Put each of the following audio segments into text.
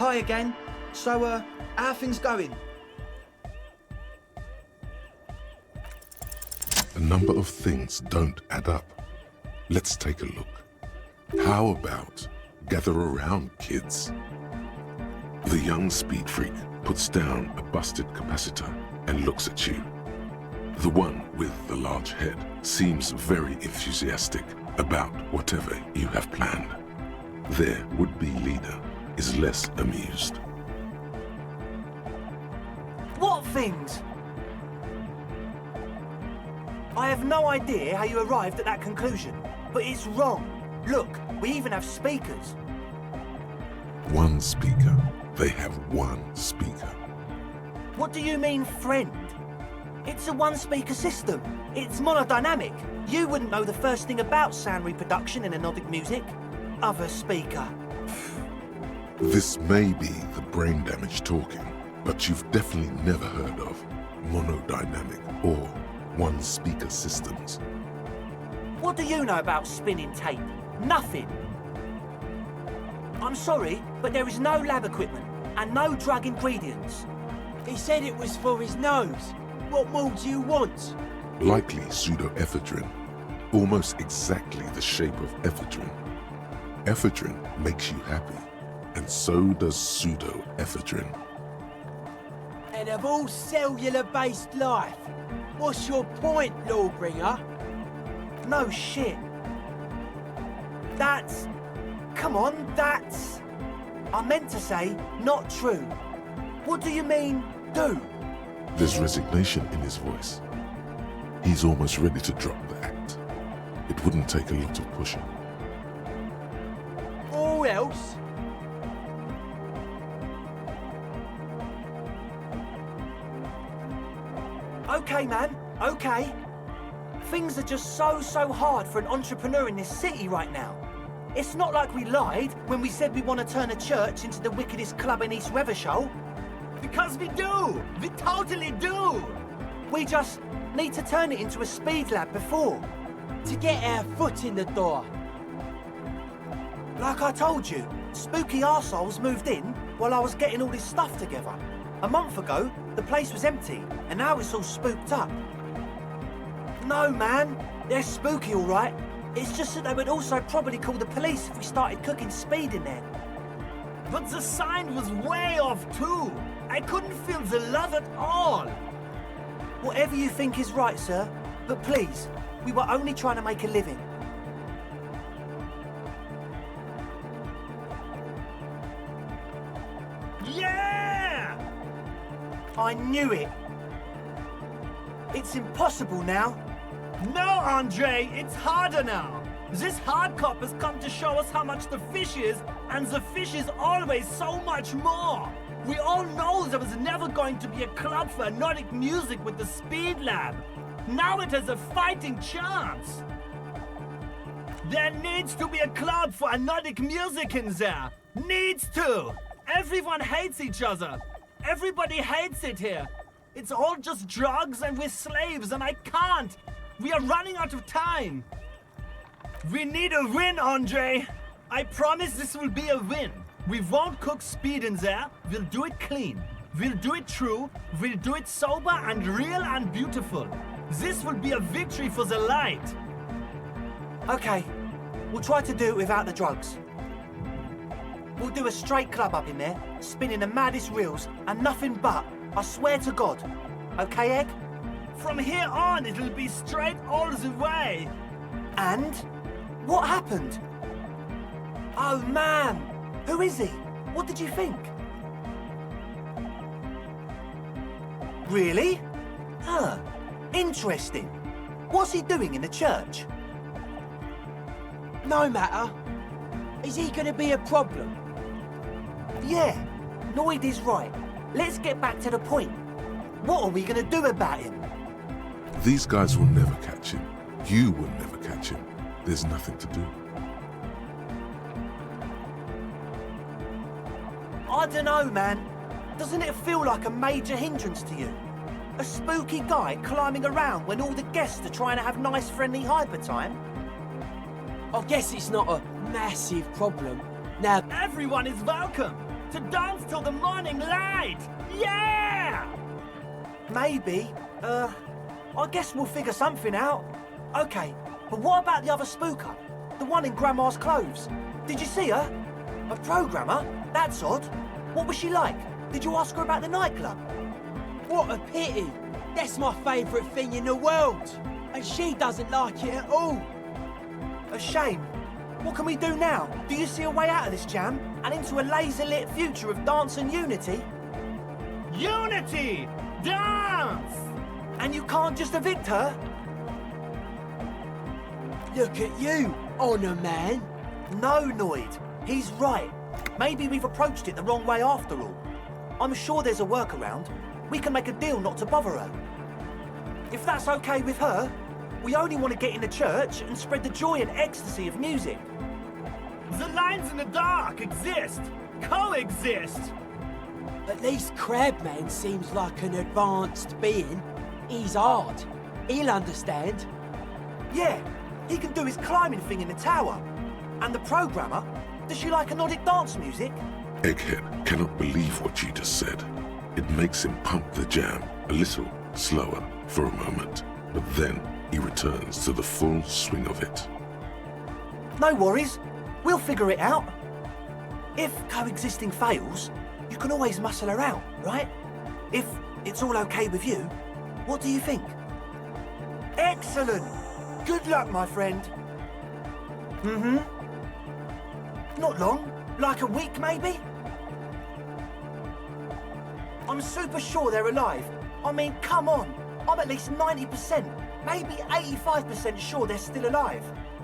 Hi again. So, how are things going? A number of things don't add up. Let's take a look. How about gather around, kids? The young speed freak puts down a busted capacitor and looks at you. The one with the large head seems very enthusiastic about whatever you have planned. Their would-be leader is less amused. What things? I have no idea how you arrived at that conclusion, but it's wrong. Look, we even have speakers. One speaker. They have one speaker. What do you mean, friend? It's a one-speaker system. It's monodynamic. You wouldn't know the first thing about sound reproduction in anodic music. Other speaker. This may be the brain damage talking, but you've definitely never heard of monodynamic or one-speaker systems. What do you know about spinning tape? Nothing. I'm sorry, but there is no lab equipment and no drug ingredients. He said it was for his nose. What more do you want? Likely pseudoephedrine, almost exactly the shape of ephedrine. Ephedrine makes you happy, and so does pseudoephedrine. And of all cellular-based life, what's your point, Lawbringer? No shit. That's... Come on, that's... I meant to say, not true. What do you mean, do? There's resignation in his voice. He's almost ready to drop the act. It wouldn't take a lot of pushing. Or else? Okay, man, okay. Things are just so hard for an entrepreneur in this city right now. It's not like we lied when we said we want to turn a church into the wickedest club in East Revershall. Because we do! We totally do! We just need to turn it into a speed lab before. To get our foot in the door. Like I told you, spooky arseholes moved in while I was getting all this stuff together. A month ago, the place was empty, and now it's all spooked up. No, man, they're spooky all right. It's just that they would also probably call the police if we started cooking speed in there. But the sign was way off too. I couldn't feel the love at all. Whatever you think is right, sir. But please, we were only trying to make a living. Yeah! I knew it. It's impossible now. No, Andre, it's harder now. This hard cop has come to show us how much the fish is, and the fish is always so much more. We all know there was never going to be a club for anodic music with the Speed Lab. Now it has a fighting chance. There needs to be a club for anodic music in there. Needs to. Everyone hates each other. Everybody hates it here. It's all just drugs and we're slaves and I can't. We are running out of time. We need a win, Andre. I promise this will be a win. We won't cook speed in there. We'll do it clean. We'll do it true. We'll do it sober and real and beautiful. This will be a victory for the light. Okay, we'll try to do it without the drugs. We'll do a straight club up in there, spinning the maddest reels and nothing but, I swear to God. Okay, Egg? From here on, it'll be straight all the way. And? What happened? Oh, man. Who is he? What did you think? Really? Huh. Interesting. What's he doing in the church? No matter. Is he gonna be a problem? Yeah. Noid is right. Let's get back to the point. What are we gonna do about him? These guys will never catch him. You will never catch him. There's nothing to do. I don't know, man. Doesn't it feel like a major hindrance to you? A spooky guy climbing around when all the guests are trying to have nice, friendly hyper time? I guess it's not a massive problem. Now, Everyone is welcome. To dance till the morning light! Yeah! Maybe. I guess we'll figure something out. Okay, but what about the other spooker? The one in Grandma's clothes? Did you see her? A programmer? That's odd. What was she like? Did you ask her about the nightclub? What a pity! That's my favourite thing in the world! And she doesn't like it at all! A shame. What can we do now? Do you see a way out of this jam? And into a laser-lit future of dance and unity? Unity! Dance! And you can't just evict her? Look at you, Honour Man. No, Noid. He's right. Maybe we've approached it the wrong way after all. I'm sure there's a workaround. We can make a deal not to bother her. If that's okay with her, we only want to get in the church and spread the joy and ecstasy of music. The lines in the dark exist! Coexist! At least Crabman seems like an advanced being. He's hard. He'll understand. Yeah, he can do his climbing thing in the tower. And the programmer, does she like Nordic dance music? Egghead cannot believe what you just said. It makes him pump the jam a little slower for a moment, but then he returns to the full swing of it. No worries. We'll figure it out. If coexisting fails, you can always muscle her out, right? If it's all okay with you, what do you think? Excellent! Good luck, my friend. Mm-hmm. Not long. Like a week, maybe? I'm super sure they're alive. I mean, come on. I'm at least 90%, maybe 85% sure they're still alive.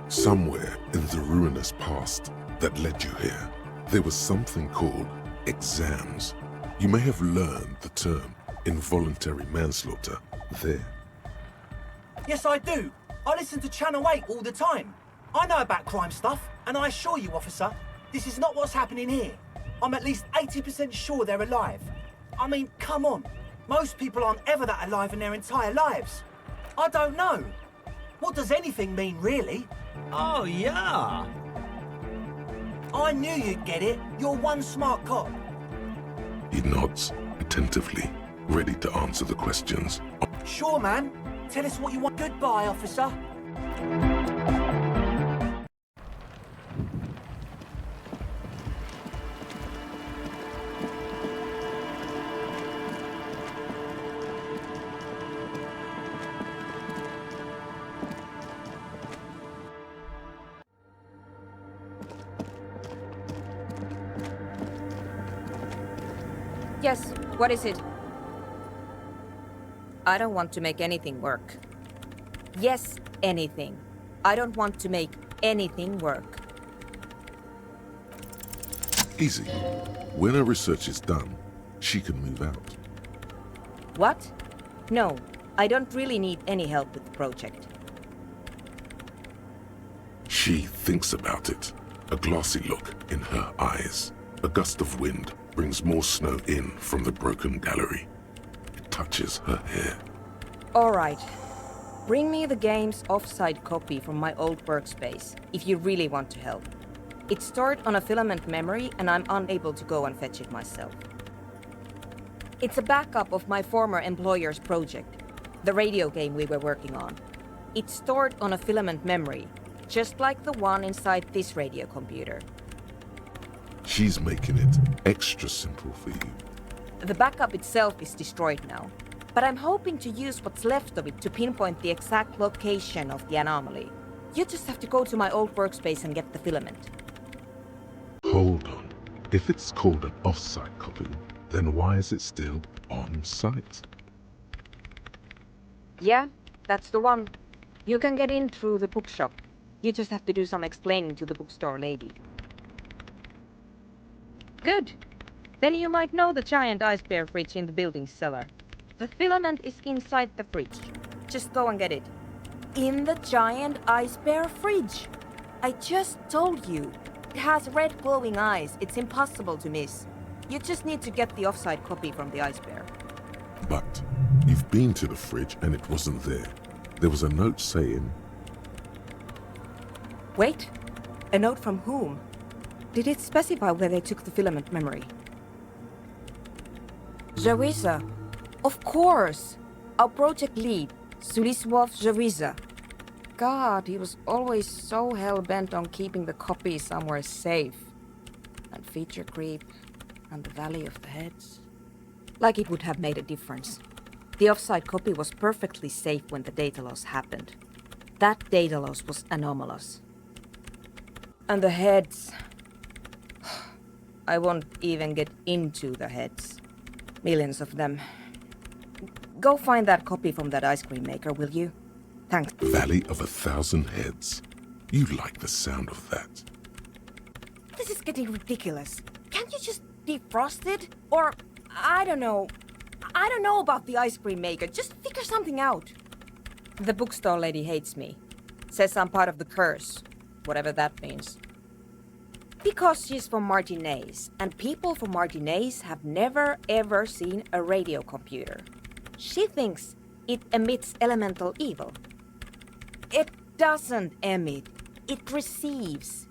Somewhere in the ruinous past that led you here, there was something called exams. You may have learned the term involuntary manslaughter there. Yes, I do. I listen to Channel 8 all the time. I know about crime stuff, and I assure you, officer, this is not what's happening here. I'm at least 80% sure they're alive. I mean, come on. Most people aren't ever that alive in their entire lives. I don't know. What does anything mean, really? Oh, yeah! I knew you'd get it. You're one smart cop. He nods attentively, ready to answer the questions. Sure, man. Tell us what you want. Goodbye, officer. Yes, what is it? I don't want to make anything work. Yes, anything. I don't want to make anything work. Easy. When her research is done, she can move out. What? No, I don't really need any help with the project. She thinks about it, a glassy look in her eyes. A gust of wind brings more snow in from the broken gallery. It touches her hair. All right. Bring me the game's offsite copy from my old workspace, if you really want to help. It's stored on a filament memory, and I'm unable to go and fetch it myself. It's a backup of my former employer's project, the radio game we were working on. It's stored on a filament memory, just like the one inside this radio computer. She's making it extra simple for you. The backup itself is destroyed now, but I'm hoping to use what's left of it to pinpoint the exact location of the anomaly. You just have to go to my old workspace and get the filament. Hold on. If it's called an off-site copy, then why is it still on-site? Yeah, that's the one. You can get in through the bookshop. You just have to do some explaining to the bookstore lady. Good. Then you might know the giant ice bear fridge in the building's cellar. The filament is inside the fridge. Just go and get it. In the giant ice bear fridge. I just told you. It has red glowing eyes. It's impossible to miss. You just need to get the offsite copy from the ice bear. But you've been to the fridge and it wasn't there. There was a note saying... Wait. A note from whom? Did it specify where they took the filament memory? Jawiza. Of course. Our project lead, Sulisław Jawiza. God, he was always so hell-bent on keeping the copy somewhere safe. And feature creep, and the Valley of the Heads. Like it would have made a difference. The offside copy was perfectly safe when the data loss happened. That data loss was anomalous. And the heads... I won't even get into the heads. Millions of them. Go find that copy from that ice cream maker, will you? Thanks. Valley of 1,000 Heads. You like the sound of that. This is getting ridiculous. Can't you just defrost it? Or, I don't know. I don't know about the ice cream maker. Just figure something out. The bookstore lady hates me. Says I'm part of the curse. Whatever that means. Because she's from Martinez, and people from Martinez have never ever seen a radio computer. She thinks it emits elemental evil. It doesn't emit, it receives.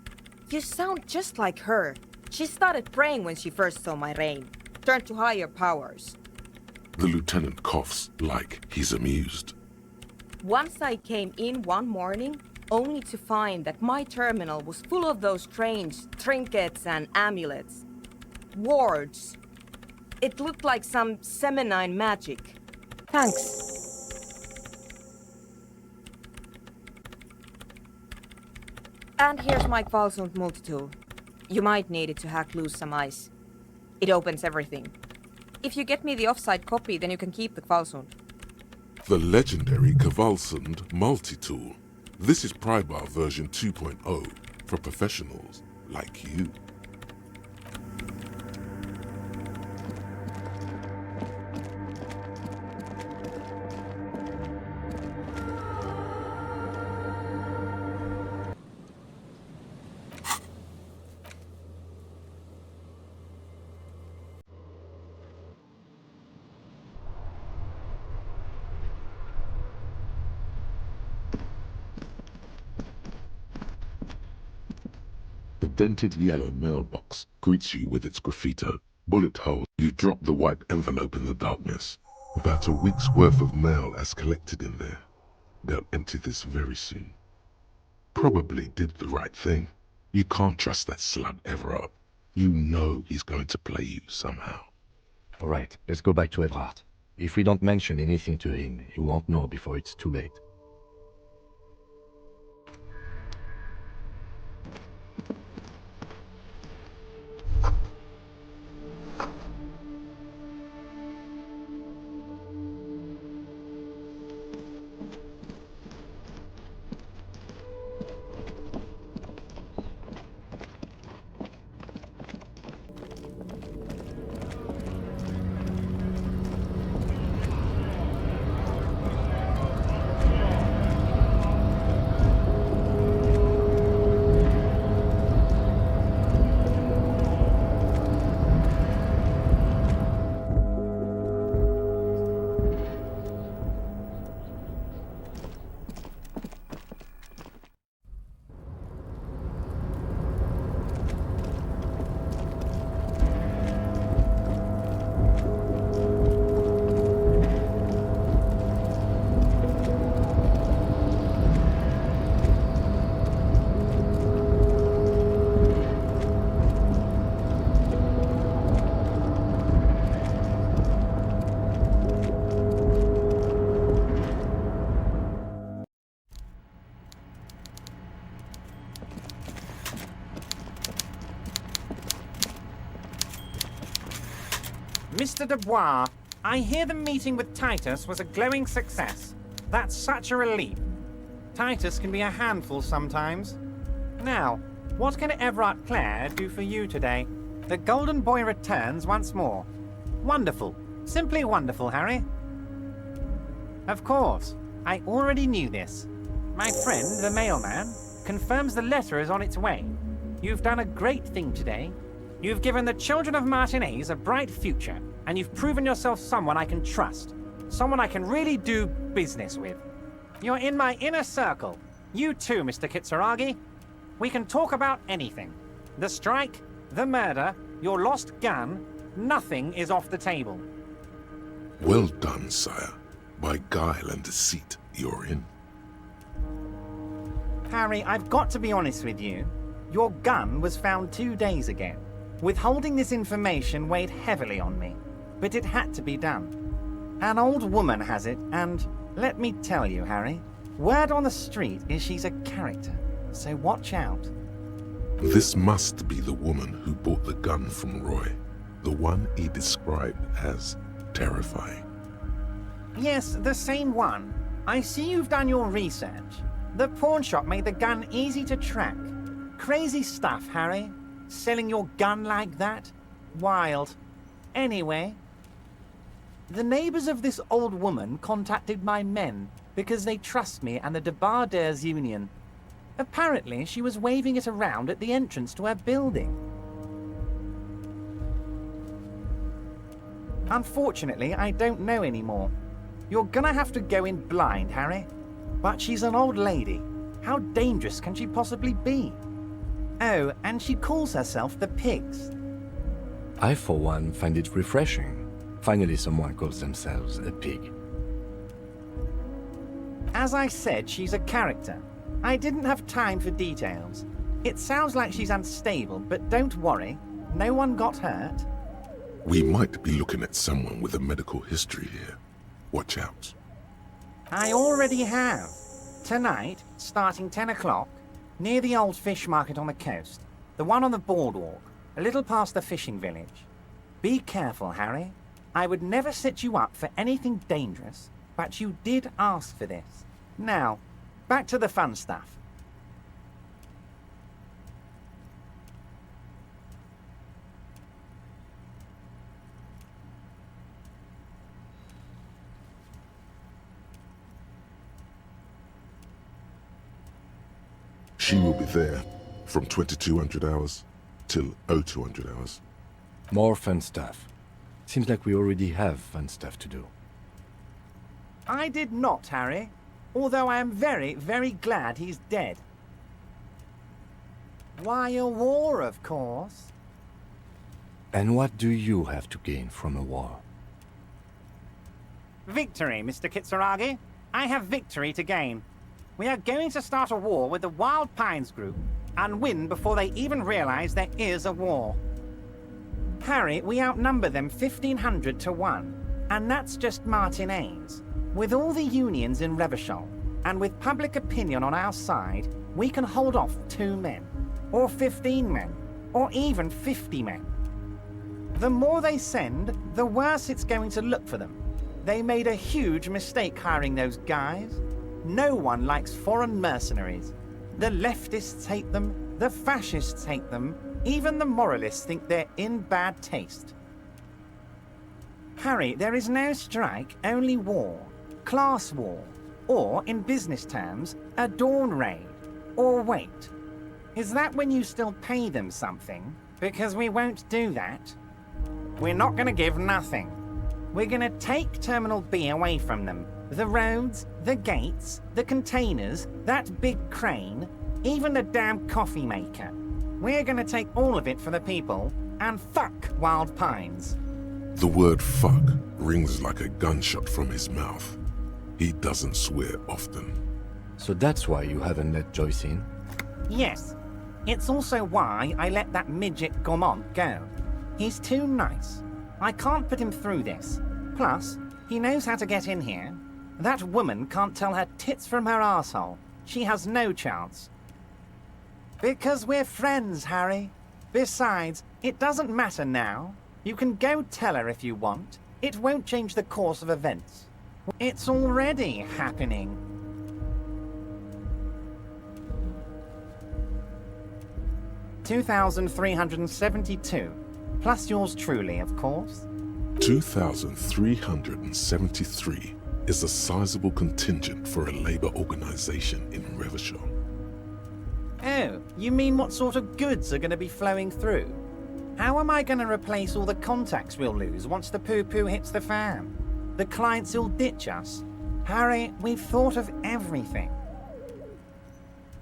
You sound just like her. She started praying when she first saw my rain. Turned to higher powers. The lieutenant coughs like he's amused. Once I came in one morning, only to find that my terminal was full of those strange trinkets and amulets. Wards. It looked like some Semenine magic. Thanks. And here's my Kvalsund multitool. You might need it to hack loose some ice. It opens everything. If you get me the offside copy, then you can keep the Kvalsund. The legendary Kvalsund multi-tool. This is Prybar version 2.0 for professionals like you. The dented yellow mailbox greets you with its graffito. Bullet hole. You drop the white envelope in the darkness. About a week's worth of mail has collected in there. They'll empty this very soon. Probably did the right thing. You can't trust that slug ever up. You know he's going to play you somehow. All right, let's go back to Evrard. If we don't mention anything to him, he won't know before it's too late. Mr. Dubois, I hear the meeting with Titus was a glowing success. That's such a relief. Titus can be a handful sometimes. Now, what can Everard Clare do for you today? The Golden Boy returns once more. Wonderful. Simply wonderful, Harry. Of course, I already knew this. My friend, the mailman, confirms the letter is on its way. You've done a great thing today. You've given the children of Martinez a bright future, and you've proven yourself someone I can trust. Someone I can really do business with. You're in my inner circle. You too, Mr. Kitsuragi. We can talk about anything. The strike, the murder, your lost gun, nothing is off the table. Well done, sire. By guile and deceit, you're in. Harry, I've got to be honest with you. Your gun was found 2 days ago. Withholding this information weighed heavily on me, but it had to be done. An old woman has it, and let me tell you, Harry, word on the street is she's a character, so watch out. This must be the woman who bought the gun from Roy, the one he described as terrifying. Yes, the same one. I see you've done your research. The pawn shop made the gun easy to track. Crazy stuff, Harry. Selling your gun like that? Wild. Anyway, the neighbors of this old woman contacted my men because they trust me and the Debarders Union. Apparently, she was waving it around at the entrance to her building. Unfortunately, I don't know anymore. You're gonna have to go in blind, Harry. But she's an old lady. How dangerous can she possibly be? Oh, and she calls herself the Pigs. I, for one, find it refreshing. Finally, someone calls themselves a pig. As I said, she's a character. I didn't have time for details. It sounds like she's unstable, but don't worry. No one got hurt. We might be looking at someone with a medical history here. Watch out. I already have. Tonight, starting 10 o'clock, near the old fish market on the coast. The one on the boardwalk, a little past the fishing village. Be careful, Harry. I would never set you up for anything dangerous, but you did ask for this. Now, back to the fun stuff. She will be there from 2200 hours till 0200 hours. More fun stuff. Seems like we already have fun stuff to do. I did not, Harry. Although I am very, very glad he's dead. Why, a war, of course. And what do you have to gain from a war? Victory, Mr. Kitsuragi. I have victory to gain. We are going to start a war with the Wild Pines group and win before they even realize there is a war. Harry, we outnumber them 1,500 to 1, and that's just Martin Ames. With all the unions in Revachol, and with public opinion on our side, we can hold off 2 men, or 15 men, or even 50 men. The more they send, the worse it's going to look for them. They made a huge mistake hiring those guys. No one likes foreign mercenaries. The leftists hate them, the fascists hate them, even the moralists think they're in bad taste. Harry, there is no strike, only war. Class war. Or, in business terms, a dawn raid. Or wait. Is that when you still pay them something? Because we won't do that. We're not gonna give nothing. We're gonna take Terminal B away from them. The roads, the gates, the containers, that big crane, even the damn coffee maker. We're gonna take all of it for the people, and fuck Wild Pines. The word fuck rings like a gunshot from his mouth. He doesn't swear often. So that's why you haven't let Joyce in? Yes. It's also why I let that midget Gaumont go. He's too nice. I can't put him through this. Plus, he knows how to get in here. That woman can't tell her tits from her asshole. She has no chance. Because we're friends, Harry. Besides, it doesn't matter now. You can go tell her if you want. It won't change the course of events. It's already happening. $2,372. Plus yours truly, of course. 2,373 is a sizable contingent for a labor organization in Revachol. Oh, you mean what sort of goods are going to be flowing through? How am I going to replace all the contacts we'll lose once the poo-poo hits the fan? The clients will ditch us. Harry, we've thought of everything.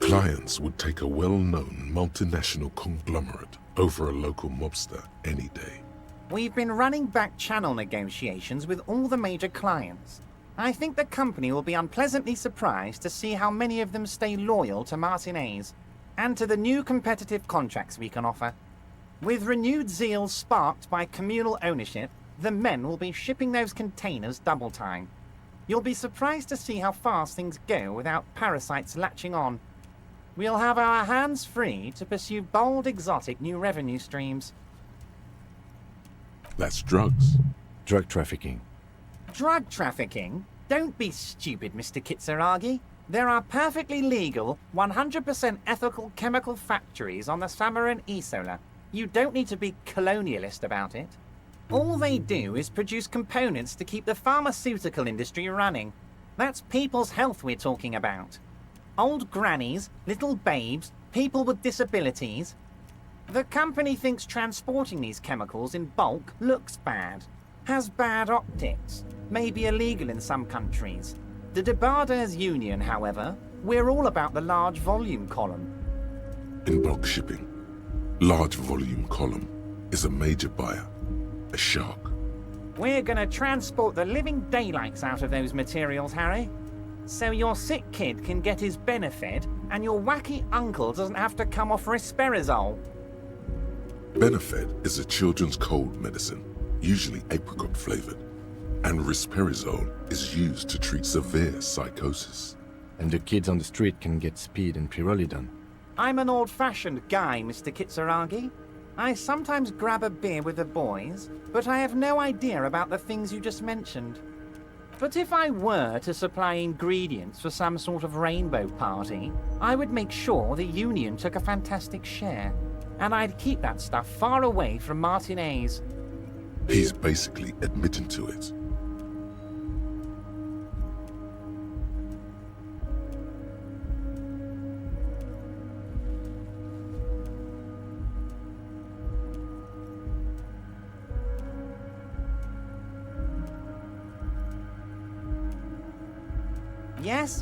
Clients would take a well-known multinational conglomerate over a local mobster any day. We've been running back channel negotiations with all the major clients. I think the company will be unpleasantly surprised to see how many of them stay loyal to Martinez and to the new competitive contracts we can offer. With renewed zeal sparked by communal ownership, the men will be shipping those containers double time. You'll be surprised to see how fast things go without parasites latching on. We'll have our hands free to pursue bold, exotic new revenue streams. That's drugs. Drug trafficking. Drug trafficking? Don't be stupid, Mr. Kitsuragi. There are perfectly legal, 100% ethical chemical factories on the Samaran Isola. You don't need to be colonialist about it. All they do is produce components to keep the pharmaceutical industry running. That's people's health we're talking about. Old grannies, little babes, people with disabilities. The company thinks transporting these chemicals in bulk looks bad, has bad optics, may be illegal in some countries. The Debarders Union, however, we're all about the large volume column. In bulk shipping, large volume column is a major buyer, a shark. We're gonna transport the living daylights out of those materials, Harry. So your sick kid can get his benefit and your wacky uncle doesn't have to come off risperidone. Benefed is a children's cold medicine, usually apricot flavored, and risperidone is used to treat severe psychosis. And the kids on the street can get speed and pyrrolidone. I'm an old-fashioned guy, Mr. Kitsuragi. I sometimes grab a beer with the boys, but I have no idea about the things you just mentioned. But if I were to supply ingredients for some sort of rainbow party, I would make sure the Union took a fantastic share. And I'd keep that stuff far away from Martinez. He's basically admitting to it.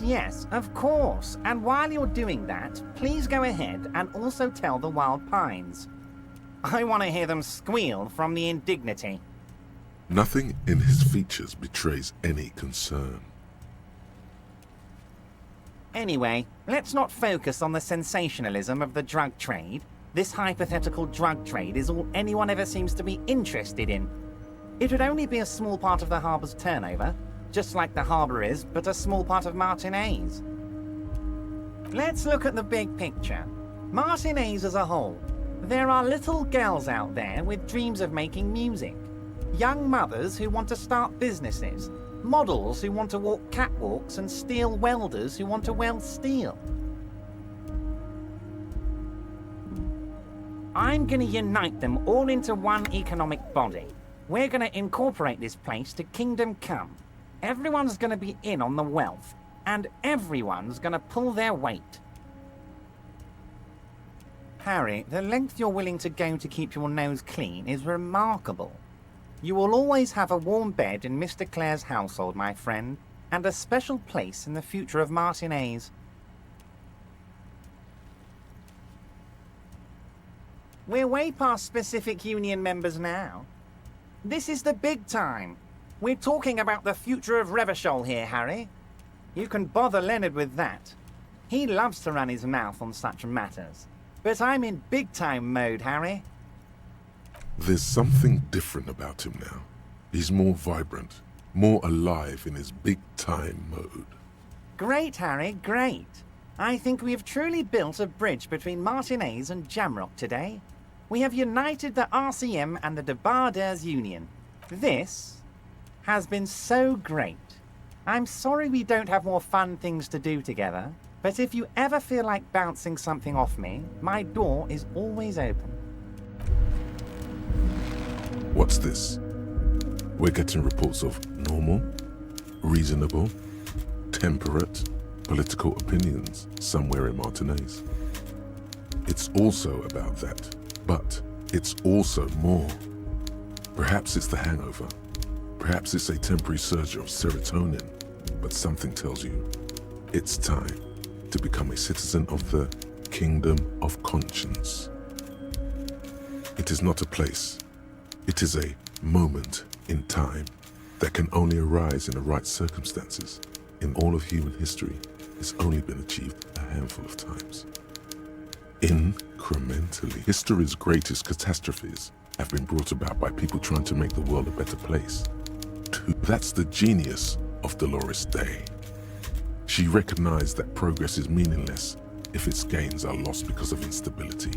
Yes, of course. And while you're doing that, please go ahead and also tell the Wild Pines. I want to hear them squeal from the indignity. Nothing in his features betrays any concern. Anyway, let's not focus on the sensationalism of the drug trade. This hypothetical drug trade is all anyone ever seems to be interested in. It would only be a small part of the harbour's turnover, just like the harbour is, but a small part of Martinez. Let's look at the big picture. Martinez as a whole. There are little girls out there with dreams of making music. Young mothers who want to start businesses. Models who want to walk catwalks and steel welders who want to weld steel. I'm gonna unite them all into one economic body. We're gonna incorporate this place to Kingdom Come. Everyone's gonna be in on the wealth, and everyone's gonna pull their weight. Harry, the length you're willing to go to keep your nose clean is remarkable. You will always have a warm bed in Mr. Clare's household, my friend, and a special place in the future of Martinez. We're way past specific union members now. This is the big time. We're talking about the future of Revachol here, Harry. You can bother Leonard with that. He loves to run his mouth on such matters. But I'm in big-time mode, Harry. There's something different about him now. He's more vibrant, more alive in his big-time mode. Great, Harry, great. I think we have truly built a bridge between Martinez and Jamrock today. We have united the RCM and the Debarders Union. This has been so great. I'm sorry we don't have more fun things to do together, but if you ever feel like bouncing something off me, my door is always open. What's this? We're getting reports of normal, reasonable, temperate, political opinions somewhere in Martinez. It's also about that, but it's also more. Perhaps it's the hangover. Perhaps it's a temporary surge of serotonin, but something tells you it's time to become a citizen of the Kingdom of Conscience. It is not a place, It is a moment in time that can only arise in the right circumstances. In all of human history, it's only been achieved a handful of times. Incrementally, history's greatest catastrophes have been brought about by people trying to make the world a better place. That's the genius of Dolores Day. She recognized that progress is meaningless if its gains are lost because of instability.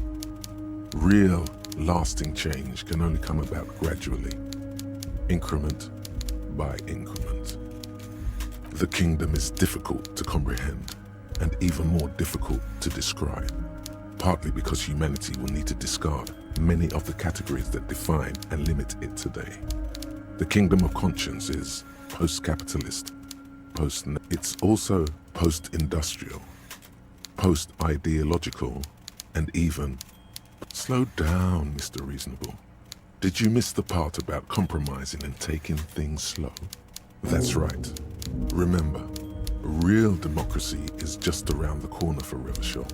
Real, lasting change can only come about gradually, increment by increment. The kingdom is difficult to comprehend and even more difficult to describe, partly because humanity will need to discard many of the categories that define and limit it today. The kingdom of conscience is post-capitalist, it's also post-industrial, post-ideological, and even... Slow down, Mr. Reasonable. Did you miss the part about compromising and taking things slow? That's right. Remember, real democracy is just around the corner for Revachol.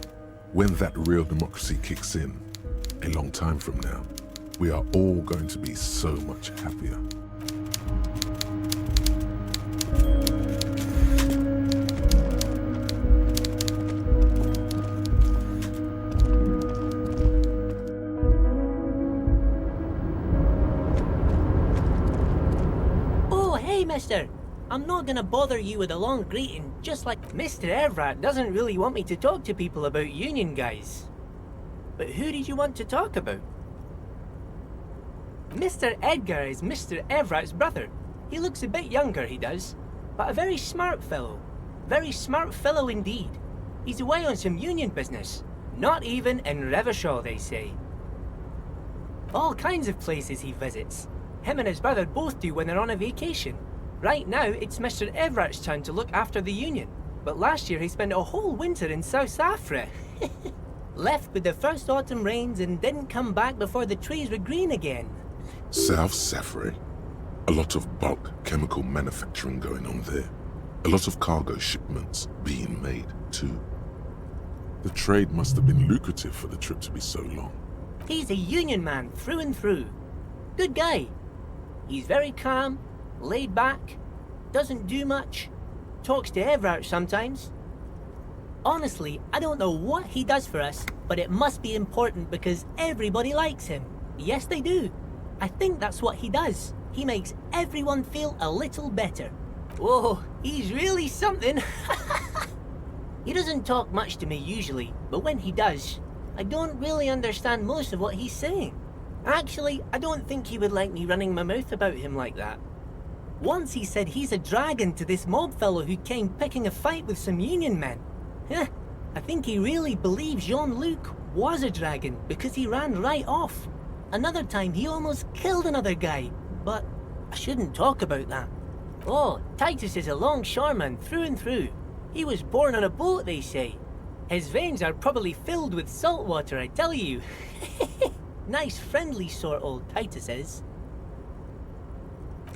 When that real democracy kicks in, a long time from now, we are all going to be so much happier. Mister, I'm not gonna bother you with a long greeting, just like Mr. Evrat doesn't really want me to talk to people about union guys. But who did you want to talk about? Mr. Edgar is Mr. Evrat's brother. He looks a bit younger, he does, but a very smart fellow. Very smart fellow indeed. He's away on some union business. Not even in Revachol, they say. All kinds of places he visits. Him and his brother both do when they're on a vacation. Right now, it's Mr. Everett's turn to look after the union, but last year he spent a whole winter in South Safra. Left with the first autumn rains and didn't come back before the trees were green again. South Safra? A lot of bulk chemical manufacturing going on there. A lot of cargo shipments being made, too. The trade must have been lucrative for the trip to be so long. He's a union man through and through. Good guy. He's very calm, laid back, doesn't do much, talks to Everett sometimes. Honestly, I don't know what he does for us, but it must be important because everybody likes him. Yes, they do. I think that's what he does. He makes everyone feel a little better. Whoa, he's really something. He doesn't talk much to me usually, but when he does, I don't really understand most of what he's saying. Actually, I don't think he would like me running my mouth about him like that. Once he said he's a dragon to this mob fellow who came picking a fight with some union men. I think he really believes Jean-Luc was a dragon because he ran right off. Another time he almost killed another guy, but I shouldn't talk about that. Oh, Titus is a longshoreman through and through. He was born on a boat, they say. His veins are probably filled with salt water, I tell you. Nice friendly sort old Titus is.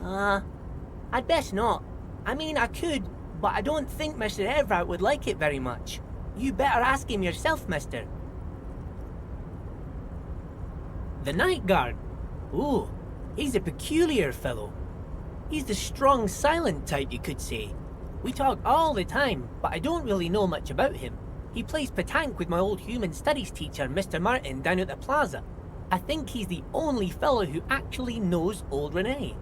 I'd best not. I mean, I could, but I don't think Mr. Everett would like it very much. You better ask him yourself, mister. The night guard. Ooh, he's a peculiar fellow. He's the strong, silent type, you could say. We talk all the time, but I don't really know much about him. He plays petanque with my old human studies teacher, Mr. Martin, down at the plaza. I think he's the only fellow who actually knows old Renee.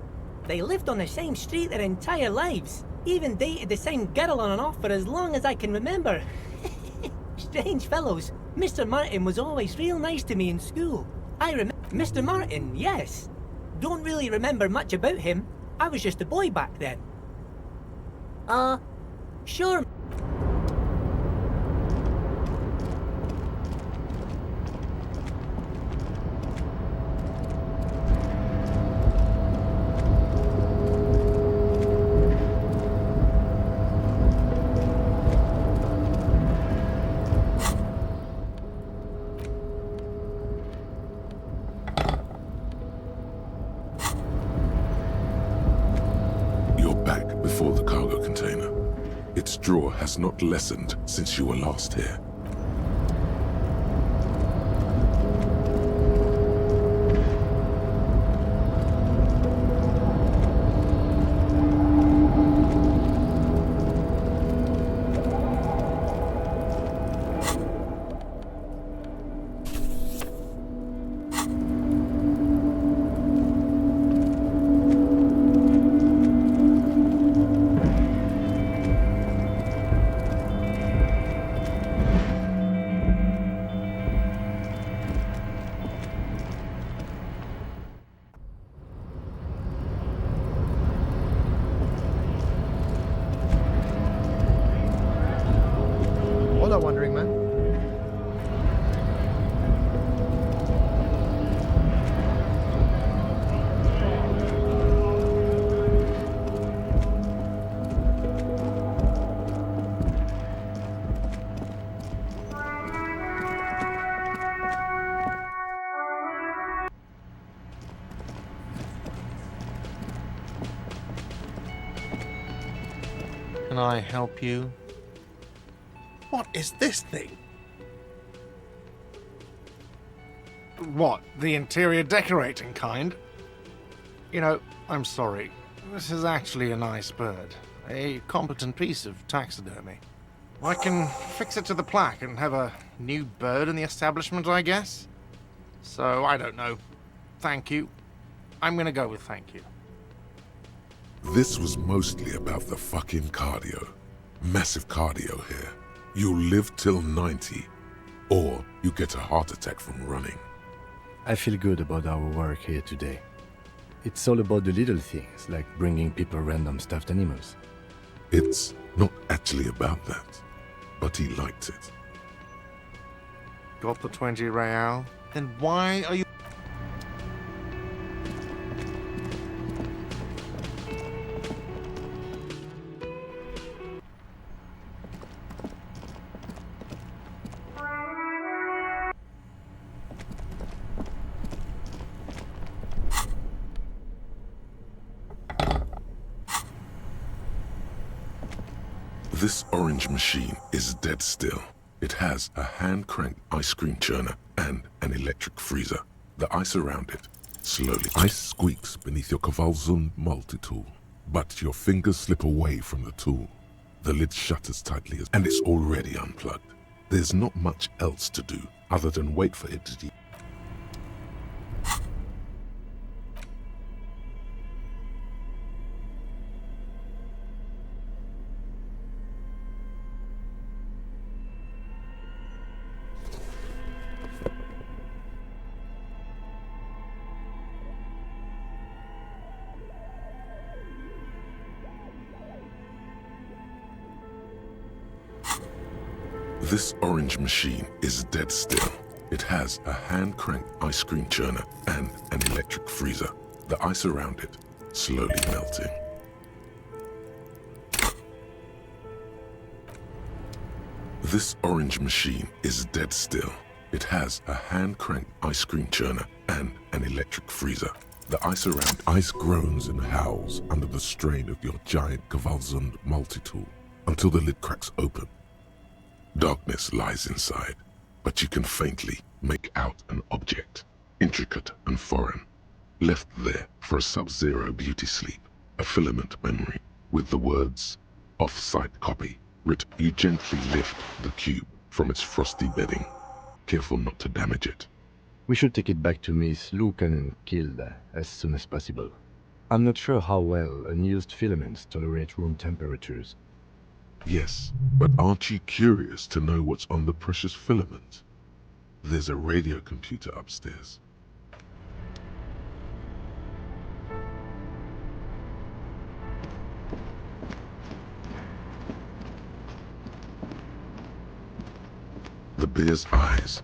They lived on the same street their entire lives, even dated the same girl on and off for as long as I can remember. Strange fellows. Mr. Martin was always real nice to me in school. I remember Mr. Martin, yes. Don't really remember much about him. I was just a boy back then. Sure. Before the cargo container. Its drawer has not lessened since you were last here. Can I help you? What is this thing? What, the interior decorating kind? You know, I'm sorry. This is actually a nice bird. A competent piece of taxidermy. I can fix it to the plaque and have a new bird in the establishment, I guess? So, I don't know. Thank you. I'm gonna go with thank you. This was mostly about the fucking cardio. Massive cardio here. You'll live till 90, or you get a heart attack from running. I feel good about our work here today. It's all about the little things, like bringing people random stuffed animals. It's not actually about that, but he liked it. Got the 20 real? Then why are you... This orange machine is dead still. It has a hand-cranked ice cream churner and an electric freezer. The ice around it slowly. Ice squeaks beneath your Kvalsund multi-tool, but your fingers slip away from the tool. The lid shutters tightly and it's already unplugged. There's not much else to do other than wait for it to This orange machine is dead still. It has a hand-cranked ice cream churner and an electric freezer. The ice around it slowly melting. This orange machine is dead still. It has a hand-cranked ice cream churner and an electric freezer. The ice around ice groans and howls under the strain of your giant Kvalsund multi-tool until the lid cracks open. Darkness lies inside, but you can faintly make out an object, intricate and foreign, left there for a sub-zero beauty sleep, a filament memory with the words, off-site copy, written. You gently lift the cube from its frosty bedding, careful not to damage it. We should take it back to Miss Lucan and killed as soon as possible. I'm not sure how well unused filaments tolerate room temperatures. Yes, but aren't you curious to know what's on the precious filament? There's a radio computer upstairs. The bear's eyes.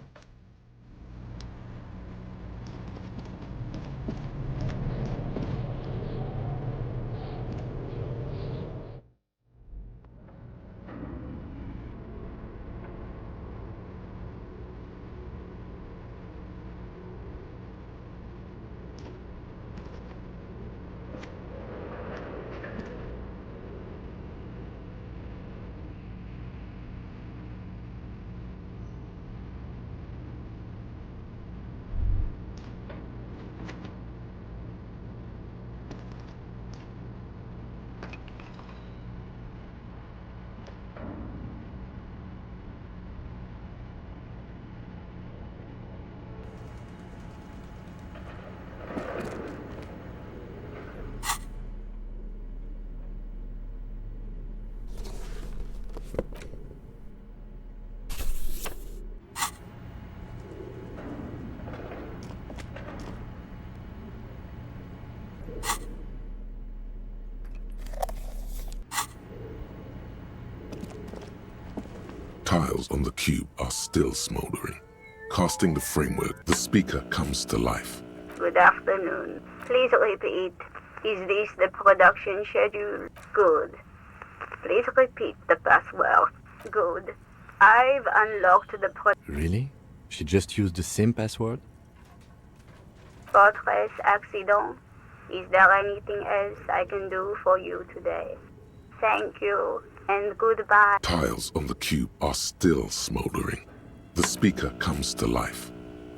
Tiles on the cube are still smoldering. Casting the framework, the speaker comes to life. Good afternoon. Please repeat. Is this the production schedule? Good. Please repeat the password. Good. I've unlocked the Really? She just used the same password? Fortress accident. Is there anything else I can do for you today? Thank you. and goodbye. Tiles on the cube are still smoldering. The speaker comes to life.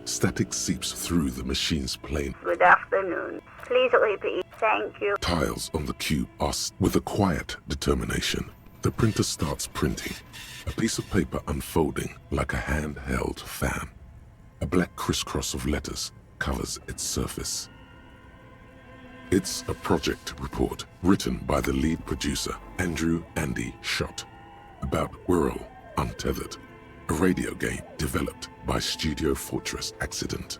Static seeps through the machine's plane. Good afternoon. Please repeat. Thank you. Tiles on the cube are with a quiet determination. The printer starts printing, a piece of paper unfolding like a handheld fan. A black crisscross of letters covers its surface. It's a project report written by the lead producer, Andrew Andy Schott, about Whirl Untethered, a radio game developed by Studio Fortress Accident.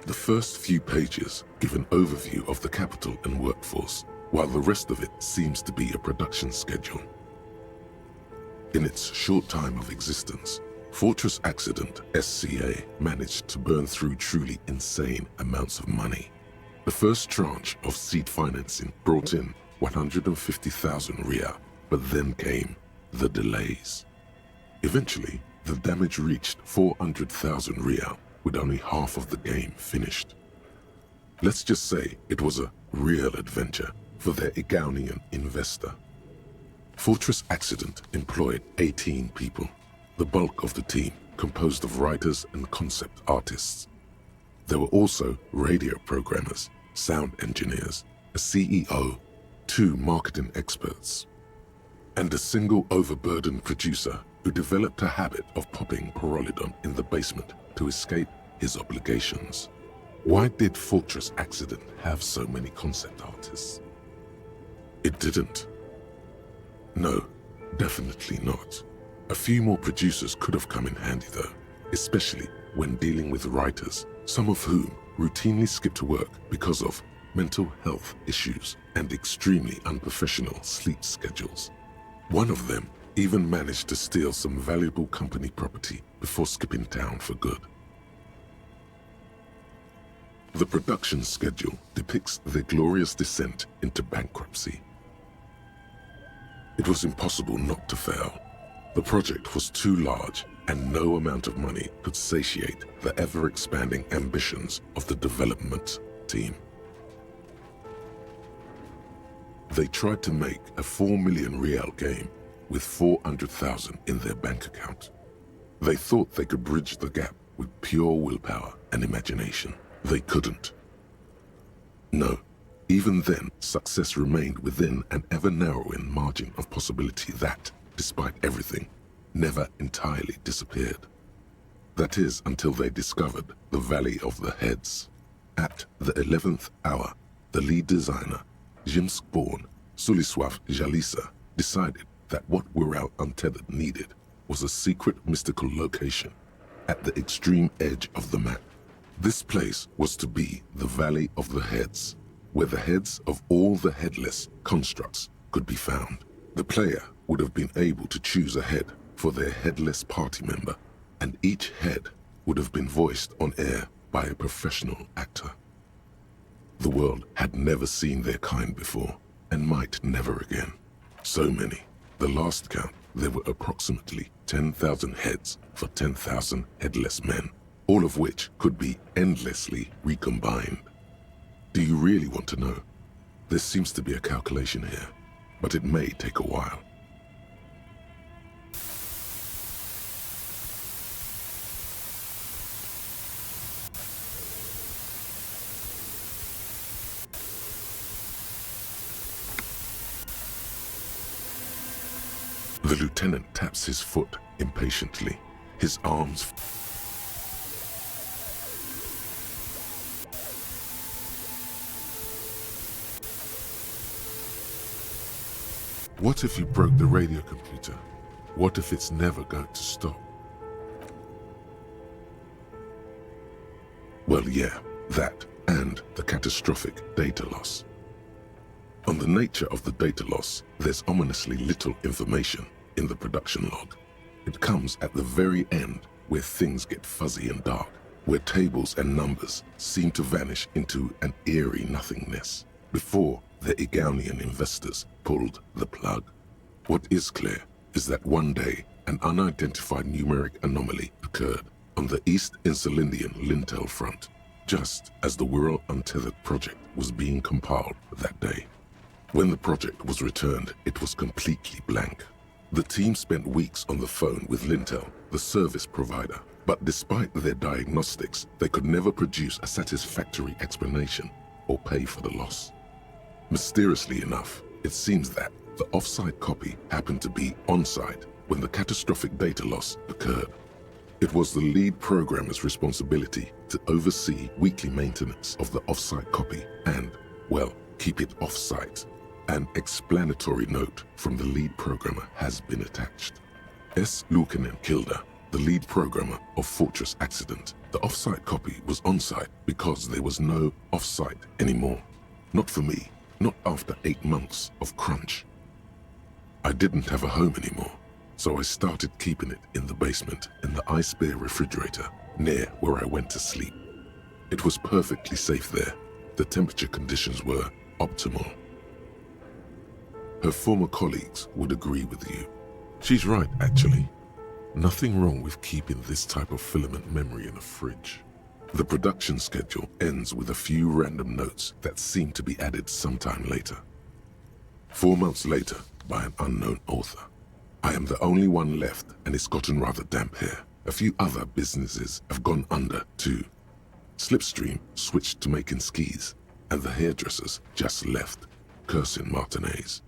The first few pages give an overview of the capital and workforce, while the rest of it seems to be a production schedule. In its short time of existence, Fortress Accident SCA managed to burn through truly insane amounts of money. The first tranche of seed financing brought in 150,000 Riyal, but then came the delays. Eventually, the damage reached 400,000 Riyal, with only half of the game finished. Let's just say it was a real adventure for their Igaunian investor. Fortress Accident employed 18 people, the bulk of the team composed of writers and concept artists. There were also radio programmers, sound engineers, a CEO, 2 marketing experts, and a single overburdened producer who developed a habit of popping Pyrrolidon in the basement to escape his obligations. Why did Fortress Accident have so many concept artists? It didn't. No, definitely not. A few more producers could have come in handy though, especially when dealing with writers, some of whom routinely skipped work because of mental health issues and extremely unprofessional sleep schedules. One of them even managed to steal some valuable company property before skipping town for good. The production schedule depicts their glorious descent into bankruptcy. It was impossible not to fail. The project was too large, and no amount of money could satiate the ever-expanding ambitions of the development team. They tried to make a 4 million Riyal game with 400,000 in their bank account. They thought they could bridge the gap with pure willpower and imagination. They couldn't. No, even then, success remained within an ever-narrowing margin of possibility that, despite everything, never entirely disappeared. That is, until they discovered the Valley of the Heads. At the 11th hour, the lead designer, Jimsk-born Suliswaf Jalisa, decided that what Whirl Untethered needed was a secret mystical location at the extreme edge of the map. This place was to be the Valley of the Heads, where the heads of all the headless constructs could be found. The player would have been able to choose a head for their headless party member, and each head would have been voiced on air by a professional actor. The world had never seen their kind before, and might never again. So many. The last count, there were approximately 10,000 heads for 10,000 headless men, all of which could be endlessly recombined. Do you really want to know? There seems to be a calculation here, but it may take a while. The lieutenant taps his foot impatiently, his arms What if you broke the radio computer? What if it's never going to stop? Well, yeah, that and the catastrophic data loss. On the nature of the data loss, there's ominously little information in the production log. It comes at the very end where things get fuzzy and dark, where tables and numbers seem to vanish into an eerie nothingness, before the Igaunian investors pulled the plug. What is clear is that one day an unidentified numeric anomaly occurred on the East Insulindian lintel front, just as the Whirl Untethered project was being compiled that day. When the project was returned, it was completely blank. The team spent weeks on the phone with Lintel, the service provider, but despite their diagnostics, they could never produce a satisfactory explanation or pay for the loss. Mysteriously enough, it seems that the offsite copy happened to be onsite when the catastrophic data loss occurred. It was the lead programmer's responsibility to oversee weekly maintenance of the offsite copy and, well, keep it offsite. An explanatory note from the lead programmer has been attached. S. Luukkonen Kilda, the lead programmer of Fortress Accident. The offsite copy was onsite because there was no offsite anymore. Not for me, not after 8 months of crunch. I didn't have a home anymore, so I started keeping it in the basement in the ice bear refrigerator near where I went to sleep. It was perfectly safe there. The temperature conditions were optimal. Her former colleagues would agree with you. She's right, actually. Nothing wrong with keeping this type of filament memory in a fridge. The production schedule ends with a few random notes that seem to be added sometime later. 4 months later, by an unknown author. I am the only one left, and it's gotten rather damp here. A few other businesses have gone under, too. Slipstream switched to making skis, and the hairdressers just left, cursing Martinez.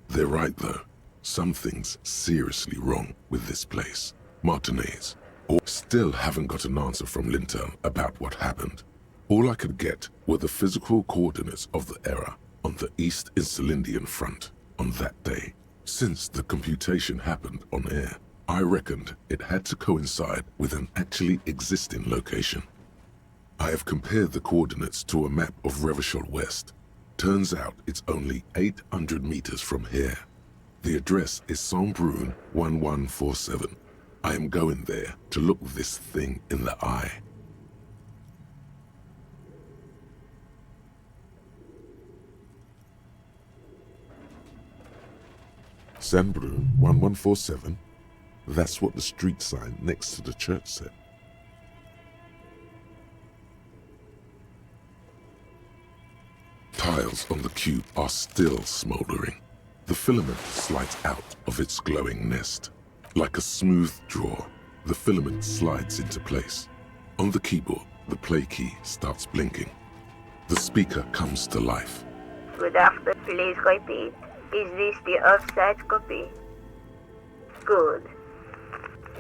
They're right, though. Something's seriously wrong with this place. Martinez. Or still haven't got an answer from Lintel about what happened. All I could get were the physical coordinates of the error on the East Insulindian front on that day. Since the computation happened on air, I reckoned it had to coincide with an actually existing location. I have compared the coordinates to a map of Revachol West. Turns out it's only 800 meters from here. The address is Saint-Brun 1147. I am going there to look this thing in the eye. Saint-Brun 1147? That's what the street sign next to the church said. Tiles on the cube are still smoldering. The filament slides out of its glowing nest. Like a smooth drawer, the filament slides into place. On the keyboard, the play key starts blinking. The speaker comes to life. Good afternoon, please repeat. Is this the offsite copy? Good.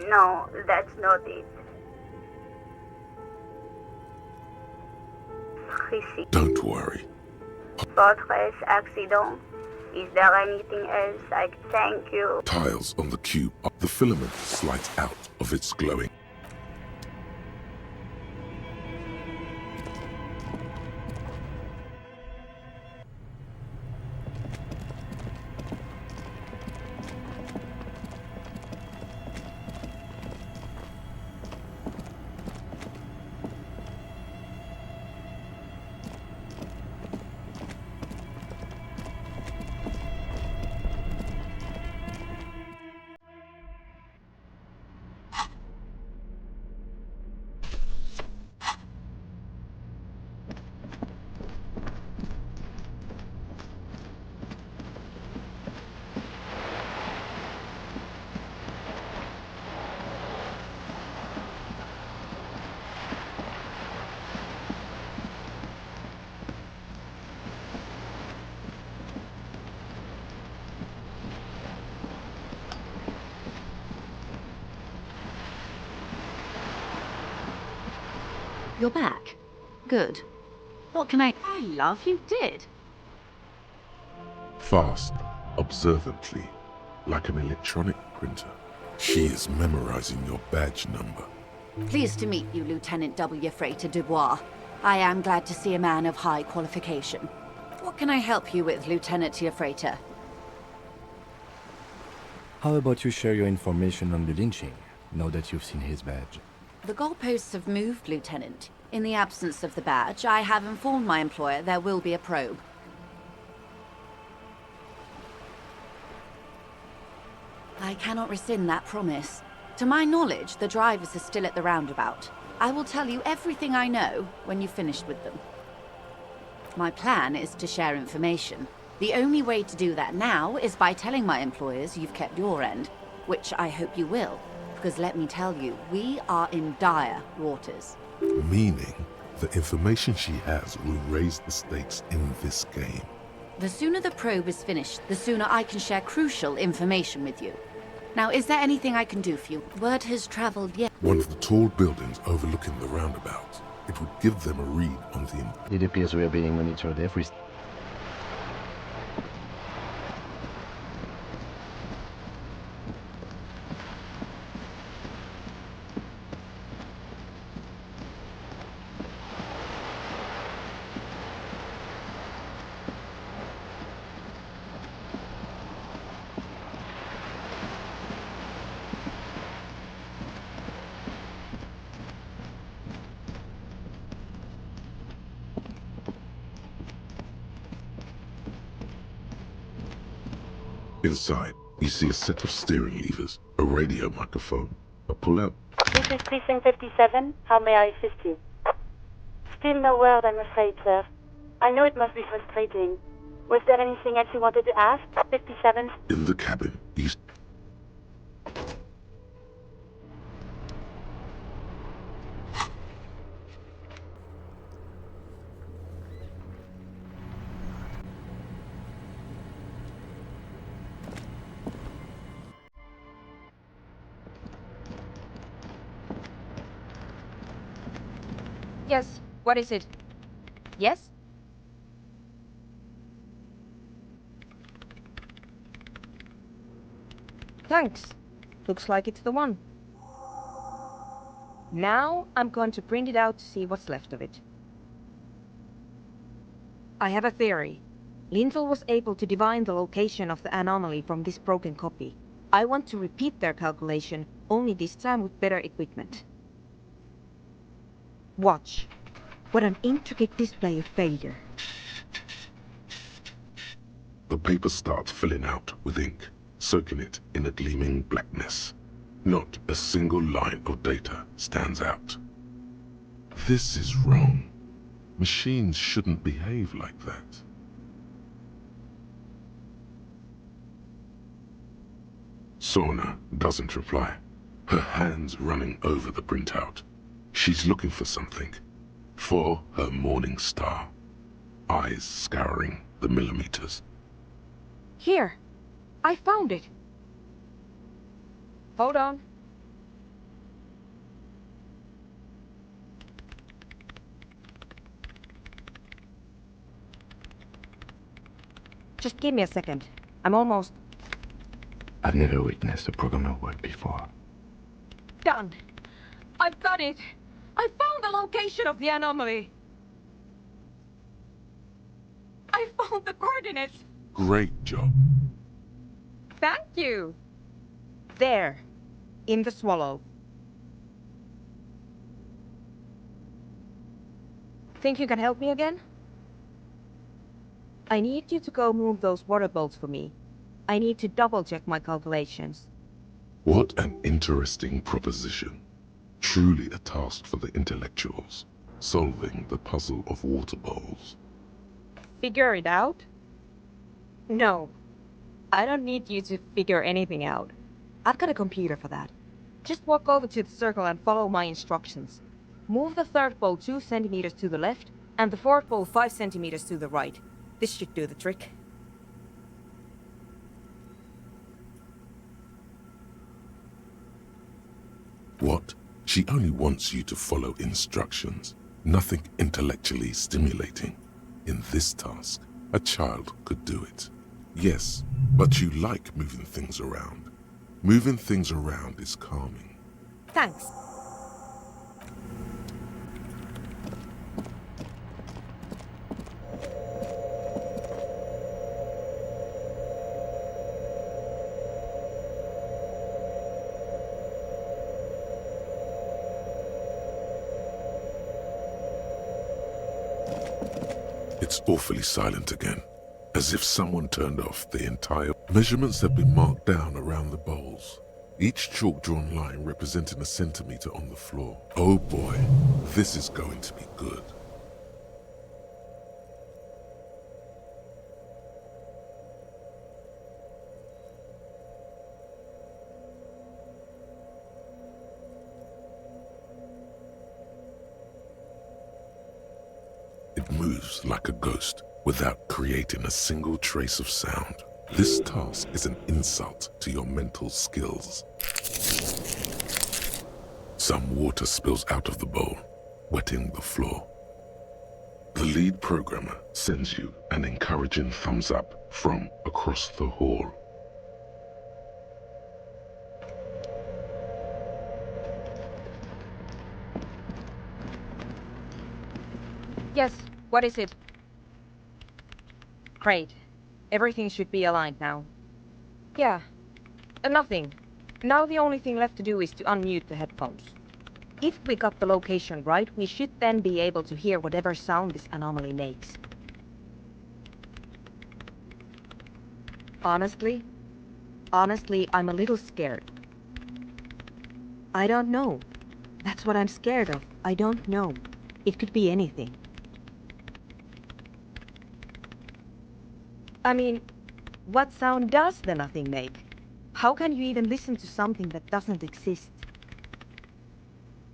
No, that's not it. Précis. Don't worry. Fortress Accident. Is there anything else? Thank you. Tiles on the cube. The filament slides out of its glowing. You're back. Good. What can I love? You did. Fast, observantly, like an electronic printer. She is memorizing your badge number. Pleased to meet you, Lieutenant W. Freighter Dubois. I am glad to see a man of high qualification. What can I help you with, Lieutenant Freighter? How about you share your information on the lynching, now that you've seen his badge? The goalposts have moved, Lieutenant. In the absence of the badge, I have informed my employer there will be a probe. I cannot rescind that promise. To my knowledge, the drivers are still at the roundabout. I will tell you everything I know when you've finished with them. My plan is to share information. The only way to do that now is by telling my employers you've kept your end, which I hope you will, because let me tell you, we are in dire waters. Meaning, the information she has will raise the stakes in this game. The sooner the probe is finished, the sooner I can share crucial information with you. Now, is there anything I can do for you? Word has traveled yet. One of the tall buildings overlooking the roundabout. It would give them a read on the... It appears we are being monitored every... Inside, you see a set of steering levers, a radio microphone, a pull-out. This is Precinct 57. How may I assist you? Still no word, I'm afraid, sir. I know it must be frustrating. Was there anything else you wanted to ask? 57? In the cabin, you... Yes, what is it? Yes? Thanks. Looks like it's the one. Now I'm going to print it out to see what's left of it. I have a theory. Lintel was able to divine the location of the anomaly from this broken copy. I want to repeat their calculation, only this time with better equipment. Watch. What an intricate display of failure. The paper starts filling out with ink, soaking it in a gleaming blackness. Not a single line of data stands out. This is wrong. Machines shouldn't behave like that. Sorna doesn't reply, her hands running over the printout. She's looking for something. For her morning star. Eyes scouring the millimeters. Here! I found it! Hold on. Just give me a second. I'm almost... I've never witnessed a programmer work before. done. I've got it. I found the location of the anomaly. I found the coordinates. Great job. Thank you. There, in the swallow. Think you can help me again? I need you to go move those water bolts for me. I need to double-check my calculations. What an interesting proposition. Truly a task for the intellectuals, solving the puzzle of water bowls. Figure it out? No. I don't need you to figure anything out. I've got a computer for that. Just walk over to the circle and follow my instructions. Move the third bowl 2 centimeters to the left, and the fourth bowl 5 centimeters to the right. This should do the trick. What? She only wants you to follow instructions. Nothing intellectually stimulating. In this task, a child could do it. Yes, but you like moving things around. Moving things around is calming. Thanks. It's awfully silent again, as if someone turned off the entire... Measurements have been marked down around the bowls, each chalk-drawn line representing a centimeter on the floor. Oh boy, this is going to be good. moves like a ghost without creating a single trace of sound. This task is an insult to your mental skills. Some water spills out of the bowl, wetting the floor. The lead programmer sends you an encouraging thumbs up from across the hall. Yes, what is it? Great. Everything should be aligned now. Yeah, nothing. Now the only thing left to do is to unmute the headphones. If we got the location right, we should then be able to hear whatever sound this anomaly makes. Honestly, I'm a little scared. I don't know. That's what I'm scared of. I don't know. It could be anything. I mean, what sound does the nothing make? How can you even listen to something that doesn't exist?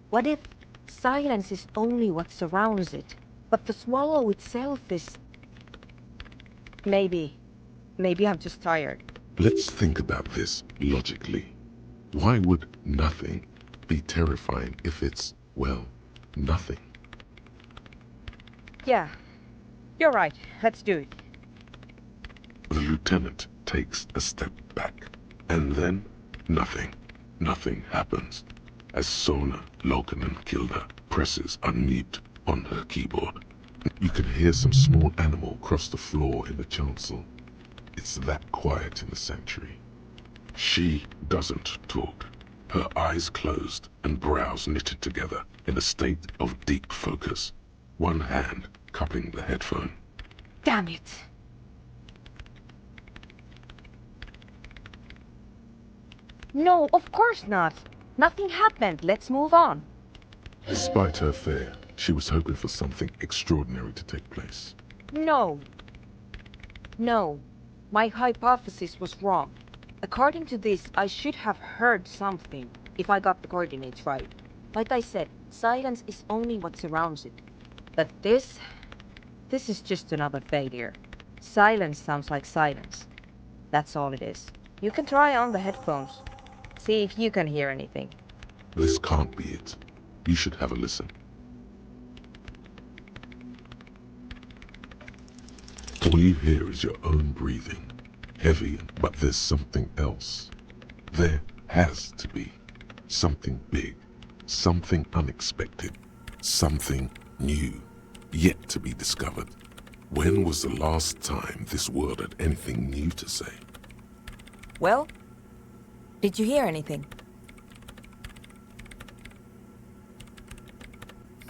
What if silence is only what surrounds it, but the swallow itself is... Maybe I'm just tired. Let's think about this logically. Why would nothing be terrifying if it's, well, nothing? Yeah, you're right. Let's do it. The lieutenant takes a step back, and then nothing. Nothing happens as Sona Lokanen-Kilda presses unmute on her keyboard. You can hear some small animal cross the floor in the chancel. It's that quiet in the sanctuary. She doesn't talk. Her eyes closed and brows knitted together in a state of deep focus, one hand cupping the headphone. Damn it! No, of course not. Nothing happened. Let's move on. Despite her fear, she was hoping for something extraordinary to take place. No. My hypothesis was wrong. According to this, I should have heard something, if I got the coordinates right. Like I said, silence is only what surrounds it. But this is just another failure. Silence sounds like silence. That's all it is. You can try on the headphones. See if you can hear anything. This can't be it. You should have a listen. All you hear is your own breathing. Heavy, but there's something else. There has to be. Something big. Something unexpected. Something new. Yet to be discovered. When was the last time this world had anything new to say? Well, did you hear anything?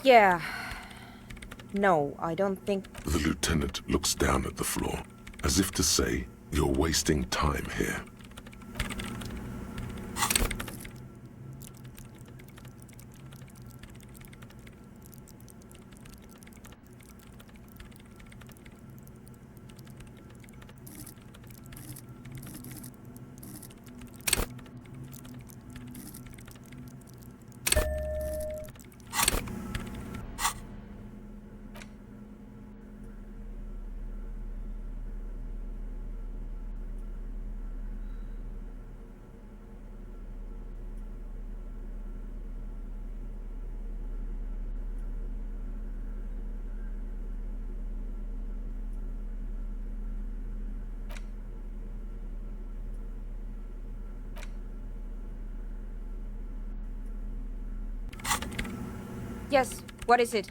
Yeah. No, I don't think... The lieutenant looks down at the floor, as if to say, you're wasting time here. Yes, what is it?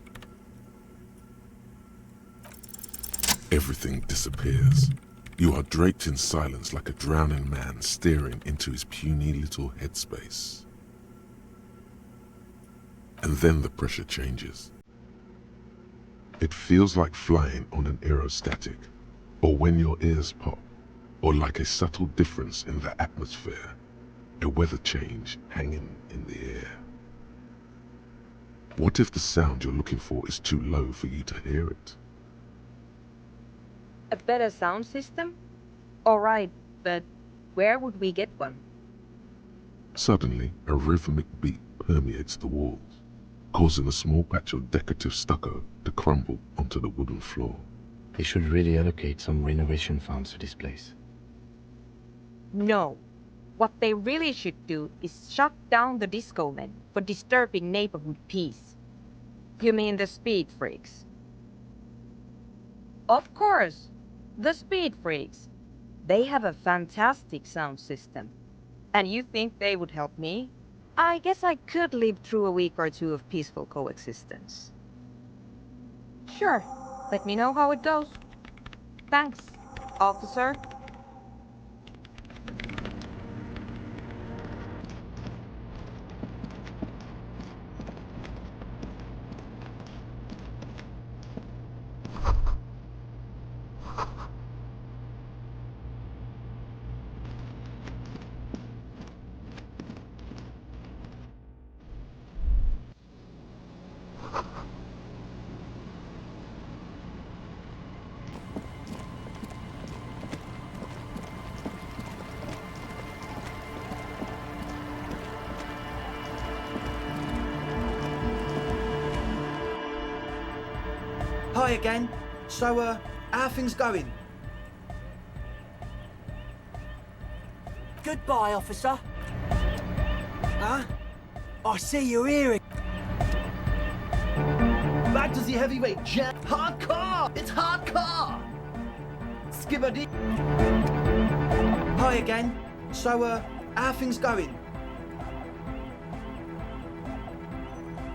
Everything disappears. You are draped in silence like a drowning man staring into his puny little headspace. And then the pressure changes. It feels like flying on an aerostatic, or when your ears pop, or like a subtle difference in the atmosphere, a weather change hanging in the air. What if the sound you're looking for is too low for you to hear it? A better sound system? Alright, but where would we get one? Suddenly, a rhythmic beat permeates the walls. causing a small patch of decorative stucco to crumble onto the wooden floor. They should really allocate some renovation funds to this place. No. What they really should do is shut down the disco men for disturbing neighborhood peace. You mean the speed freaks? Of course, the speed freaks. They have a fantastic sound system. And you think they would help me? I guess I could live through a week or two of peaceful coexistence. Sure, let me know how it goes. Thanks, officer. Hi again. So, how things going? Goodbye, officer. Huh? I see you're here. Back to the heavyweight jam. Hardcore! It's hardcore! Skibbity. Hi again. So, how things going?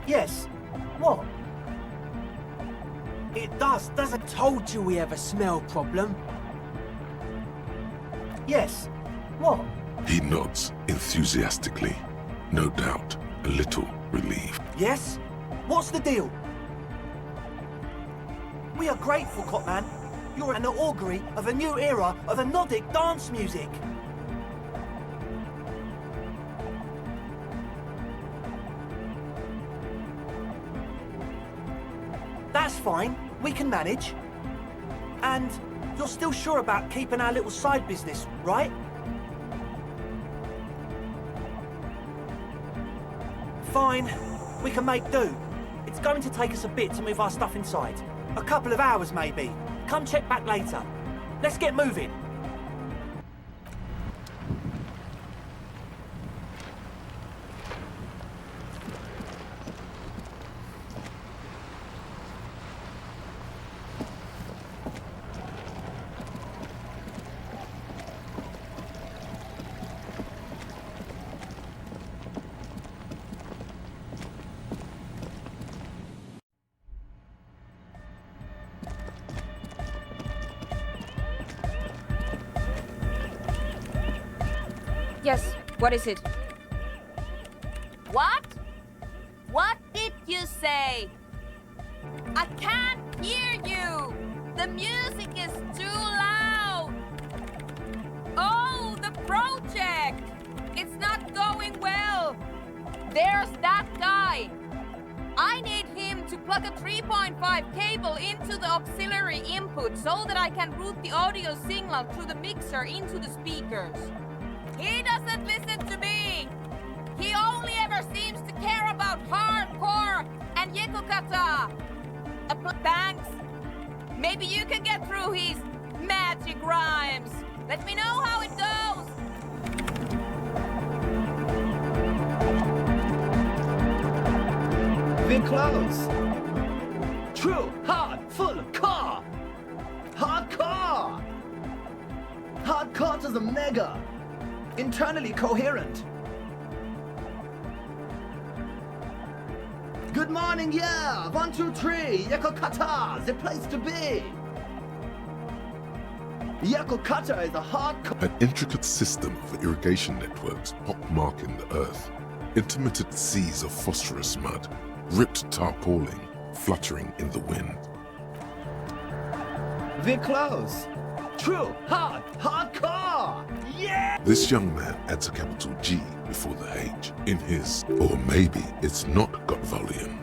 Yes. What? It does, doesn't. Told you we have a smell problem. Yes. What? He nods enthusiastically, no doubt a little relieved. Yes? What's the deal? We are grateful, Copman. You're an augury of a new era of Nordic dance music. That's fine. We can manage. And you're still sure about keeping our little side business, right? Fine. We can make do. It's going to take us a bit to move our stuff inside. A couple of hours, maybe. Come check back later. Let's get moving. Yes, what is it? What? What did you say? I can't hear you! The music is too loud! Oh, the project! It's not going well! There's that guy! I need him to plug a 3.5 cable into the auxiliary input so that I can route the audio signal through the mixer into the speakers. He doesn't listen to me! He only ever seems to care about hardcore and yekokata! Thanks! Maybe you can get through his magic rhymes! Let me know how it goes! We're close. True, hard, full, core. Hardcore. Hardcore to the mega. Internally coherent. Good morning, yeah. 1, 2, 3. Yekokata, the place to be. Yekokata is a hardcore. An intricate system of irrigation networks pockmarking the earth. Intermittent seas of phosphorus mud, ripped tarpaulin fluttering in the wind. We're close. True, hard, hardcore. Yeah! This young man adds a capital G before the H in his, or maybe it's not got volume.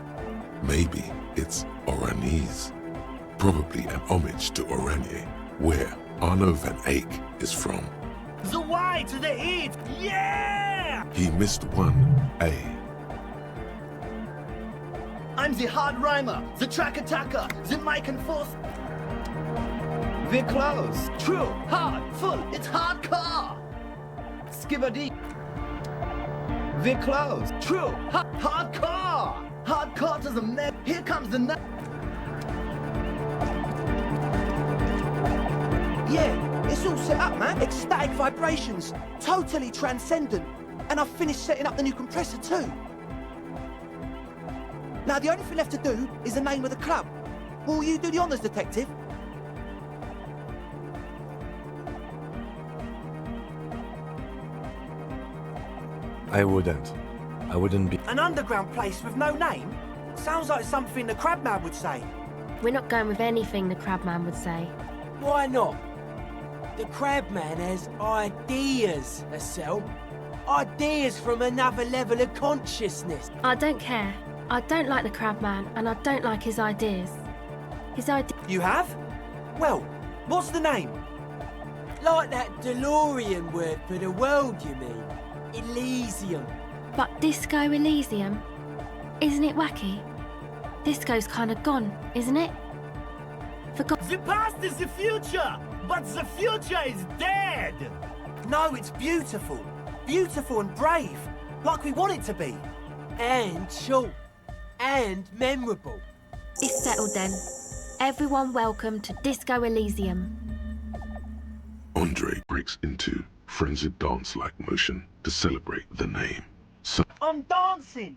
Maybe it's Oranese. Probably an homage to Oranje, where Arno van Eyck is from. The Y to the E. Yeah! He missed one A. I'm the hard rhymer, the track attacker, the mic and force. We're close. True, hard, full, it's hardcore. Skibbity. We're close. True, hardcore. Hardcore to the neck. Here comes the nut. Yeah, it's all set up, man. Ecstatic vibrations, totally transcendent. And I've finished setting up the new compressor too. Now the only thing left to do is the name of the club. Will you do the honours, detective? I wouldn't be. An underground place with no name? Sounds like something the Crabman would say. We're not going with anything the Crabman would say. Why not? The Crabman has ideas, Estelle. Ideas from another level of consciousness. I don't care. I don't like the Crabman, and I don't like his ideas. His idea. You have? Well, what's the name? Like that DeLorean word for the world, you mean? Elysium. But Disco Elysium? Isn't it wacky? Disco's kind of gone, isn't it? The past is the future, but the future is dead. No, it's beautiful. Beautiful and brave. Like we want it to be. And short. And memorable. It's settled then. Everyone welcome to Disco Elysium. Andre breaks into frenzied dance-like motion to celebrate the name. So I'm dancing!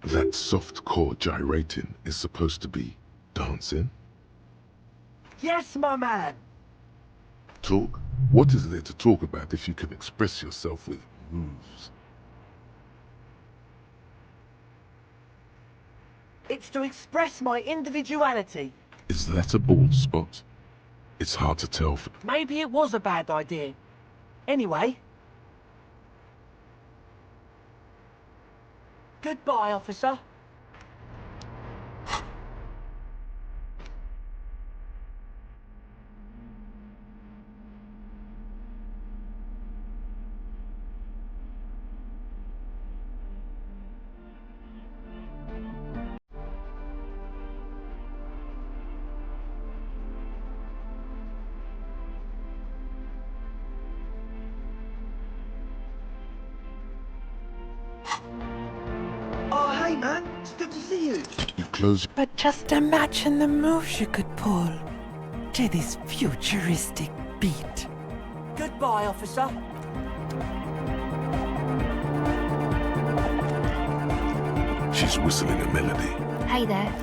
that soft core gyrating is supposed to be dancing? Yes, my man! Talk? What is there to talk about if you can express yourself with moves? It's to express my individuality. Is that a bald spot? It's hard to tell. Maybe it was a bad idea. Anyway. Goodbye, officer. Oh, hey, man. It's good to see you. You close. But just imagine the moves you could pull to this futuristic beat. Goodbye, officer. She's whistling a melody. Hey there.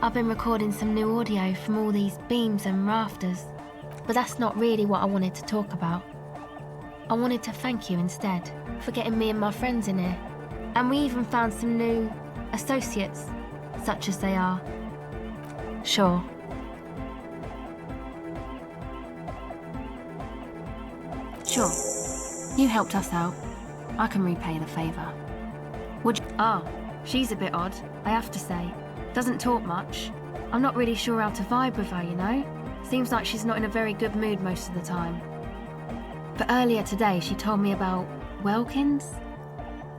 I've been recording some new audio from all these beams and rafters, but that's not really what I wanted to talk about. I wanted to thank you instead for getting me and my friends in here. And we even found some new associates, such as they are. Sure. Sure. You helped us out. I can repay the favour. Would you? Ah, she's a bit odd, I have to say. Doesn't talk much. I'm not really sure how to vibe with her, you know? Seems like she's not in a very good mood most of the time. But earlier today she told me about Welkins,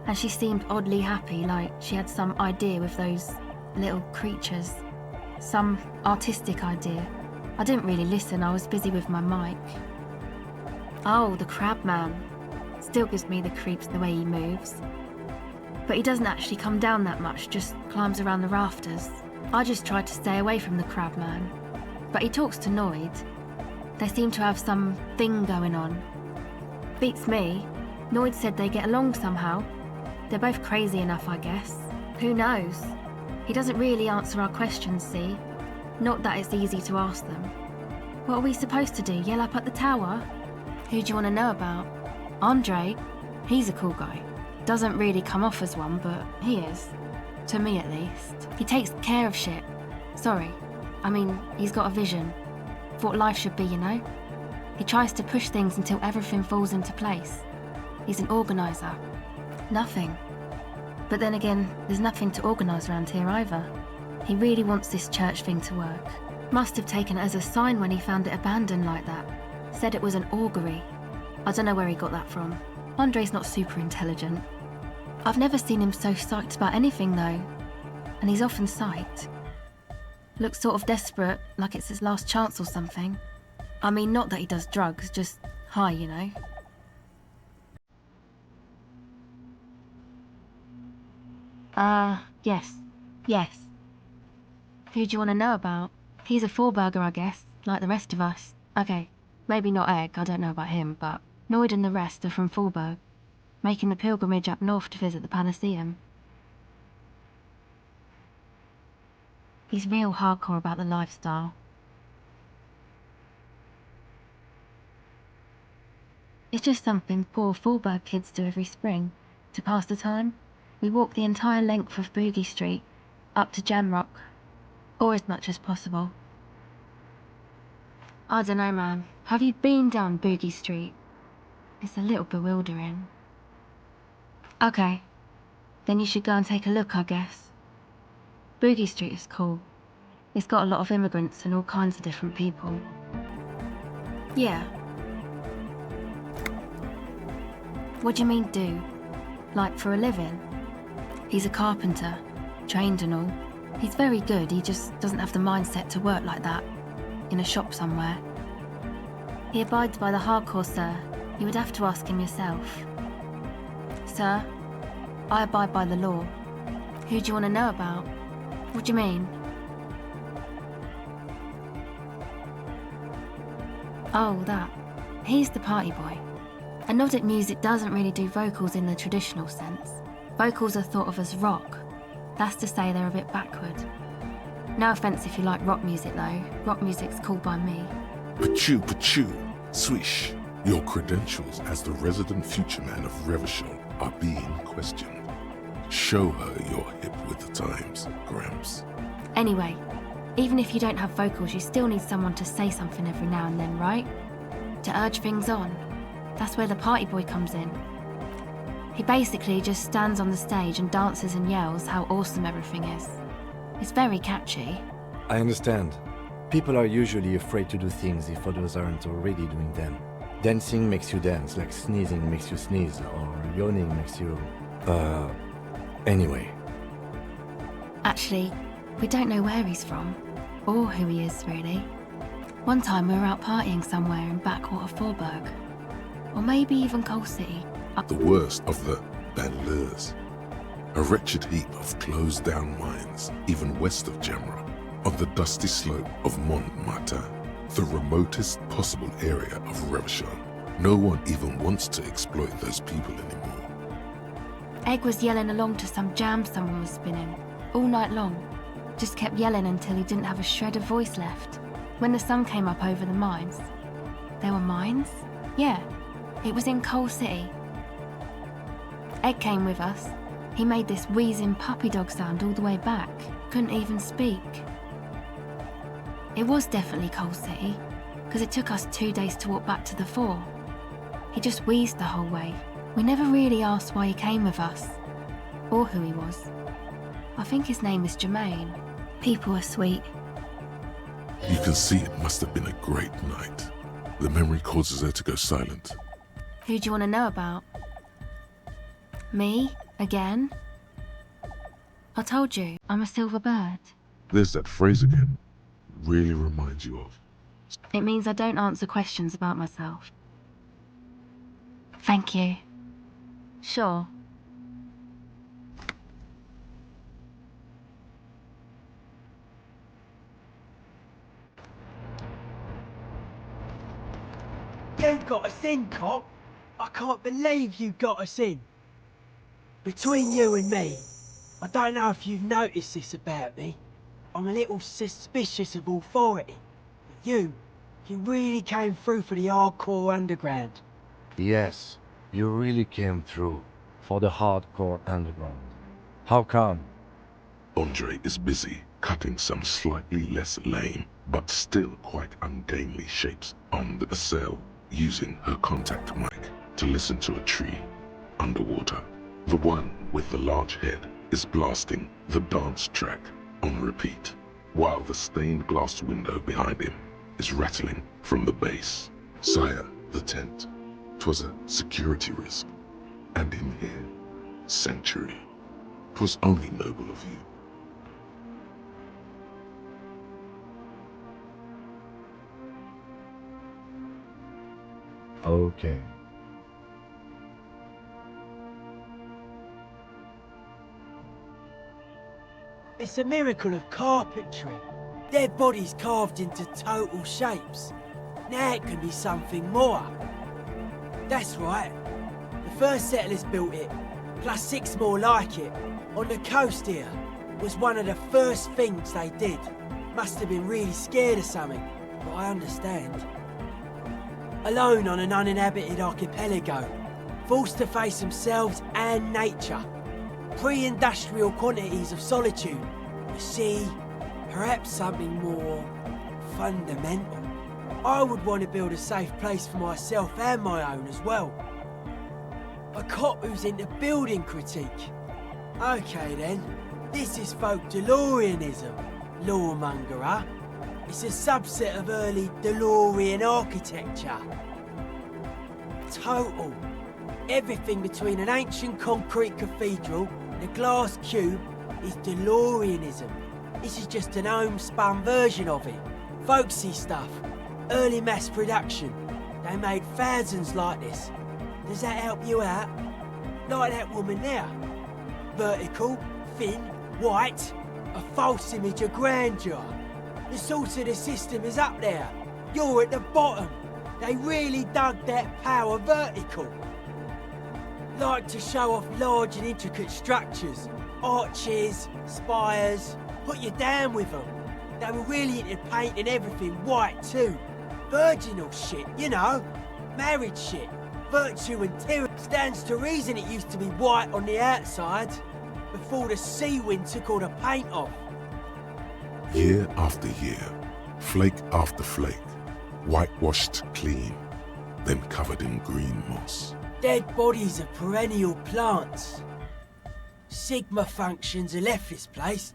and she seemed oddly happy, like she had some idea with those little creatures. Some artistic idea. I didn't really listen, I was busy with my mic. Oh, the crab man. Still gives me the creeps the way he moves. But he doesn't actually come down that much, just climbs around the rafters. I just tried to stay away from the crab man. But he talks to Noid. They seem to have some thing going on. Beats me. Noid said they get along somehow. They're both crazy enough, I guess. Who knows? He doesn't really answer our questions, see? Not that it's easy to ask them. What are we supposed to do, yell up at the tower? Who do you want to know about? Andre? He's a cool guy. Doesn't really come off as one, but he is. To me, at least. He takes care of shit. Sorry. I mean, he's got a vision. For what life should be, you know? He tries to push things until everything falls into place. He's an organiser. Nothing. But then again, there's nothing to organise around here either. He really wants this church thing to work. Must have taken it as a sign when he found it abandoned like that. Said it was an augury. I don't know where he got that from. Andre's not super intelligent. I've never seen him so psyched about anything though. And he's often psyched. Looks sort of desperate, like it's his last chance or something. I mean, not that he does drugs, just high, you know. Yes. Who do you want to know about? He's a four-burger, I guess, like the rest of us. Okay, maybe not Egg, I don't know about him, but Noid and the rest are from Fallberg, making the pilgrimage up north to visit the Panaceum. He's real hardcore about the lifestyle. It's just something poor Fallberg kids do every spring. To pass the time, we walk the entire length of Boogie Street, up to Jamrock, or as much as possible. I don't know, man. Have you been down Boogie Street? It's a little bewildering. Okay, then you should go and take a look, I guess. Boogie Street is cool. It's got a lot of immigrants and all kinds of different people. Yeah. What do you mean do? Like for a living? He's a carpenter, trained and all. He's very good, he just doesn't have the mindset to work like that, in a shop somewhere. He abides by the hardcore, sir. You would have to ask him yourself. Sir, I abide by the law. Who do you want to know about? What do you mean? Oh, that. He's the party boy. And Nordic music doesn't really do vocals in the traditional sense. Vocals are thought of as rock. That's to say they're a bit backward. No offence if you like rock music though. Rock music's cool by me. Pachoo, swish. Your credentials as the resident future man of Revachol are being questioned. Show her you're hip with the times, Gramps. Anyway, even if you don't have vocals, you still need someone to say something every now and then, right? To urge things on. That's where the party boy comes in. He basically just stands on the stage and dances and yells how awesome everything is. It's very catchy. I understand. People are usually afraid to do things if others aren't already doing them. Dancing makes you dance, like sneezing makes you sneeze, or yawning makes you... Anyway. Actually, we don't know where he's from, or who he is, really. One time we were out partying somewhere in backwater Fallberg. Or maybe even Coal City. The worst of the banlieues. A wretched heap of closed-down mines, even west of Jamrock, on the dusty slope of Montmartin, the remotest possible area of Revachol. No one even wants to exploit those people anymore. Egg was yelling along to some jam someone was spinning, all night long. Just kept yelling until he didn't have a shred of voice left. When the sun came up over the mines. There were mines? Yeah, it was in Coal City. Egg came with us. He made this wheezing puppy dog sound all the way back. Couldn't even speak. It was definitely Coal City, because it took us 2 days to walk back to the fort. He just wheezed the whole way. We never really asked why he came with us, or who he was. I think his name is Jermaine. People are sweet. You can see it must have been a great night. The memory causes her to go silent. Who do you want to know about? Me? Again? I told you, I'm a silver bird. There's that phrase again. Really reminds you of. It means I don't answer questions about myself. Thank you. Sure. You got us in, cop. I can't believe you got us in. Between you and me, I don't know if you've noticed this about me. I'm a little suspicious of authority. But you really came through for the hardcore underground. Yes, you really came through for the hardcore underground. How come? Andre is busy cutting some slightly less lame, but still quite ungainly shapes on the cell, using her contact mic to listen to a tree underwater. The one with the large head is blasting the dance track on repeat, while the stained glass window behind him is rattling from the bass. Sire, the tent. 'Twas a security risk. And in here, century. 'Twas only noble of you. Okay. It's a miracle of carpentry. Dead bodies carved into total shapes. Now it can be something more. That's right. The first settlers built it, plus 6 more like it, on the coast here. Was one of the first things they did. Must have been really scared of something, but I understand. Alone on an uninhabited archipelago, forced to face themselves and nature. Pre-industrial quantities of solitude. You see, perhaps something more fundamental. I would want to build a safe place for myself and my own as well. A cop who's into building critique. Okay then, this is folk DeLoreanism, lawmongerer. It's a subset of early DeLorean architecture. Total. Everything between an ancient concrete cathedral and a glass cube is DeLoreanism. This is just an homespun version of it. Folksy stuff. Early mass production. They made thousands like this. Does that help you out? Like that woman there. Vertical, thin, white. A false image of grandeur. The source of the system is up there. You're at the bottom. They really dug that power vertical. Like to show off large and intricate structures. Arches, spires. Put you down with them. They were really into painting everything white too. Virginal shit, you know. Married shit. Virtue and tyranny. Stands to reason it used to be white on the outside. Before the sea wind took all the paint off. Year after year, flake after flake, whitewashed clean, then covered in green moss. Dead bodies of perennial plants. Sigma functions have left this place.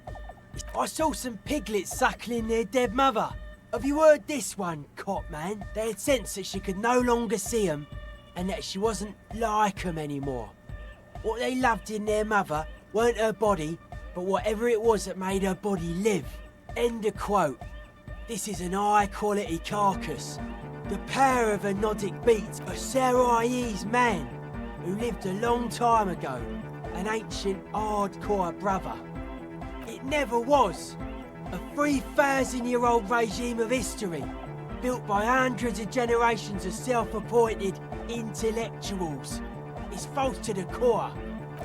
I saw some piglets suckling their dead mother. Have you heard this one, cop man? They had sensed that she could no longer see them and that she wasn't like them anymore. What they loved in their mother weren't her body, but whatever it was that made her body live. End of quote. This is an high-quality carcass. The power of a Nodic beat, a Sarais man who lived a long time ago, an ancient hardcore brother. It never was. A 3,000-year-old regime of history, built by hundreds of generations of self-appointed intellectuals. It's false to the core.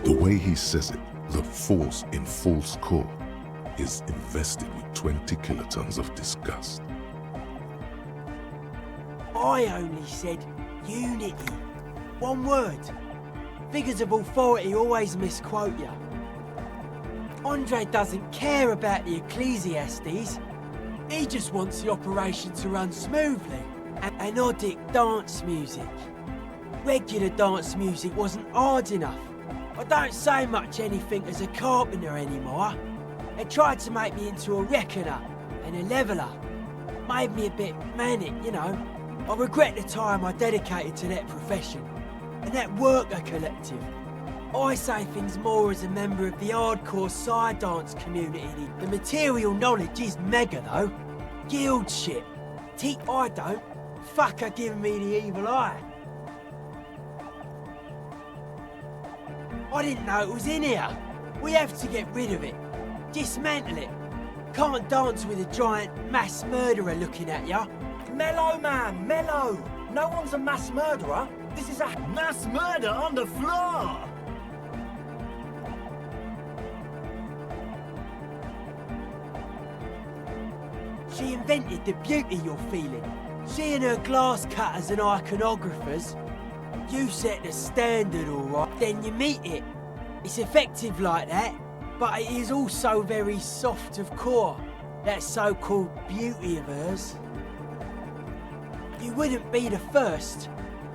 The way he says it, the force in false core, is invested with 20 kilotons of disgust. I only said unity. One word. Figures of authority always misquote you. Andre doesn't care about the Ecclesiastes. He just wants the operation to run smoothly. Anodic dance music. Regular dance music wasn't hard enough. I don't say much anything as a carpenter anymore. They tried to make me into a reckoner and a leveller. Made me a bit manic, you know. I regret the time I dedicated to that profession. And that worker collective. I say things more as a member of the hardcore side dance community. The material knowledge is mega though. Guild shit. I don't. Fucker giving me the evil eye. I didn't know it was in here. We have to get rid of it. Dismantle it. Can't dance with a giant mass murderer looking at ya. Mellow, man, mellow. No one's a mass murderer. This is a mass murder on the floor. She invented the beauty you're feeling. She and her glass cutters and iconographers. You set the standard, alright, then you meet it. It's effective like that, but it is also very soft of core. That so-called beauty of hers. You wouldn't be the first.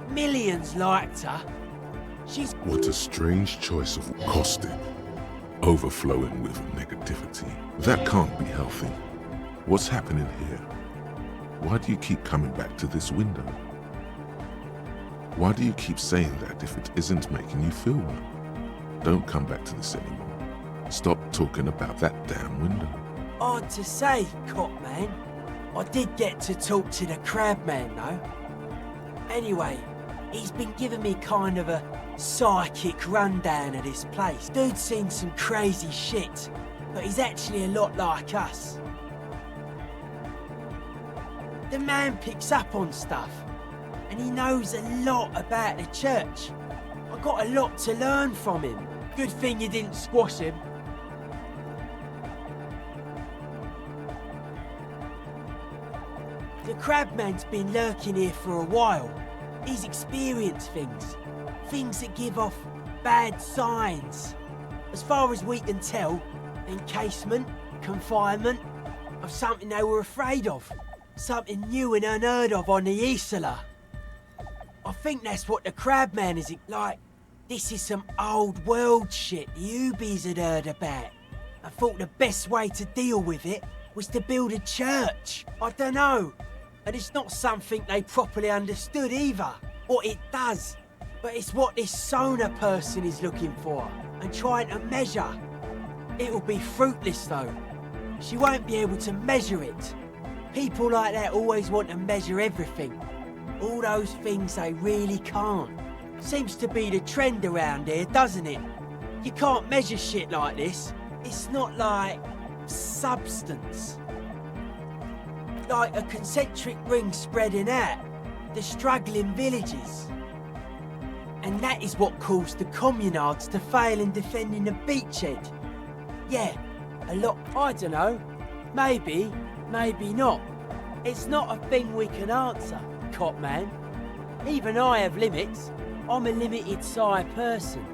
Millions liked her. She's... What a strange choice of caustic, overflowing with negativity. That can't be healthy. What's happening here? Why do you keep coming back to this window? Why do you keep saying that if it isn't making you feel well? don't come back to this anymore. Stop talking about that damn window. Hard to say, cop man. I did get to talk to the crab man, though. Anyway, he's been giving me kind of a psychic rundown of this place. Dude's seen some crazy shit, but he's actually a lot like us. The man picks up on stuff, and he knows a lot about the church. I got a lot to learn from him. Good thing you didn't squash him. The crabman's been lurking here for a while. He's experienced things. Things that give off bad signs. As far as we can tell, encasement, confinement, of something they were afraid of. Something new and unheard of on the Isla. I think that's what the crabman is like. This is some old world shit the Ubies had heard about. I thought the best way to deal with it was to build a church. I don't know. And it's not something they properly understood either, what it does. But it's what this Sona person is looking for and trying to measure. It'll be fruitless though. She won't be able to measure it. People like that always want to measure everything. All those things they really can't. Seems to be the trend around here, doesn't it? You can't measure shit like this. It's not like substance. Like a concentric ring spreading out, the struggling villages. And that is what caused the communards to fail in defending the beachhead. Yeah, a lot, I don't know. Maybe, maybe not. It's not a thing we can answer, cop man. Even I have limits. I'm a limited size person.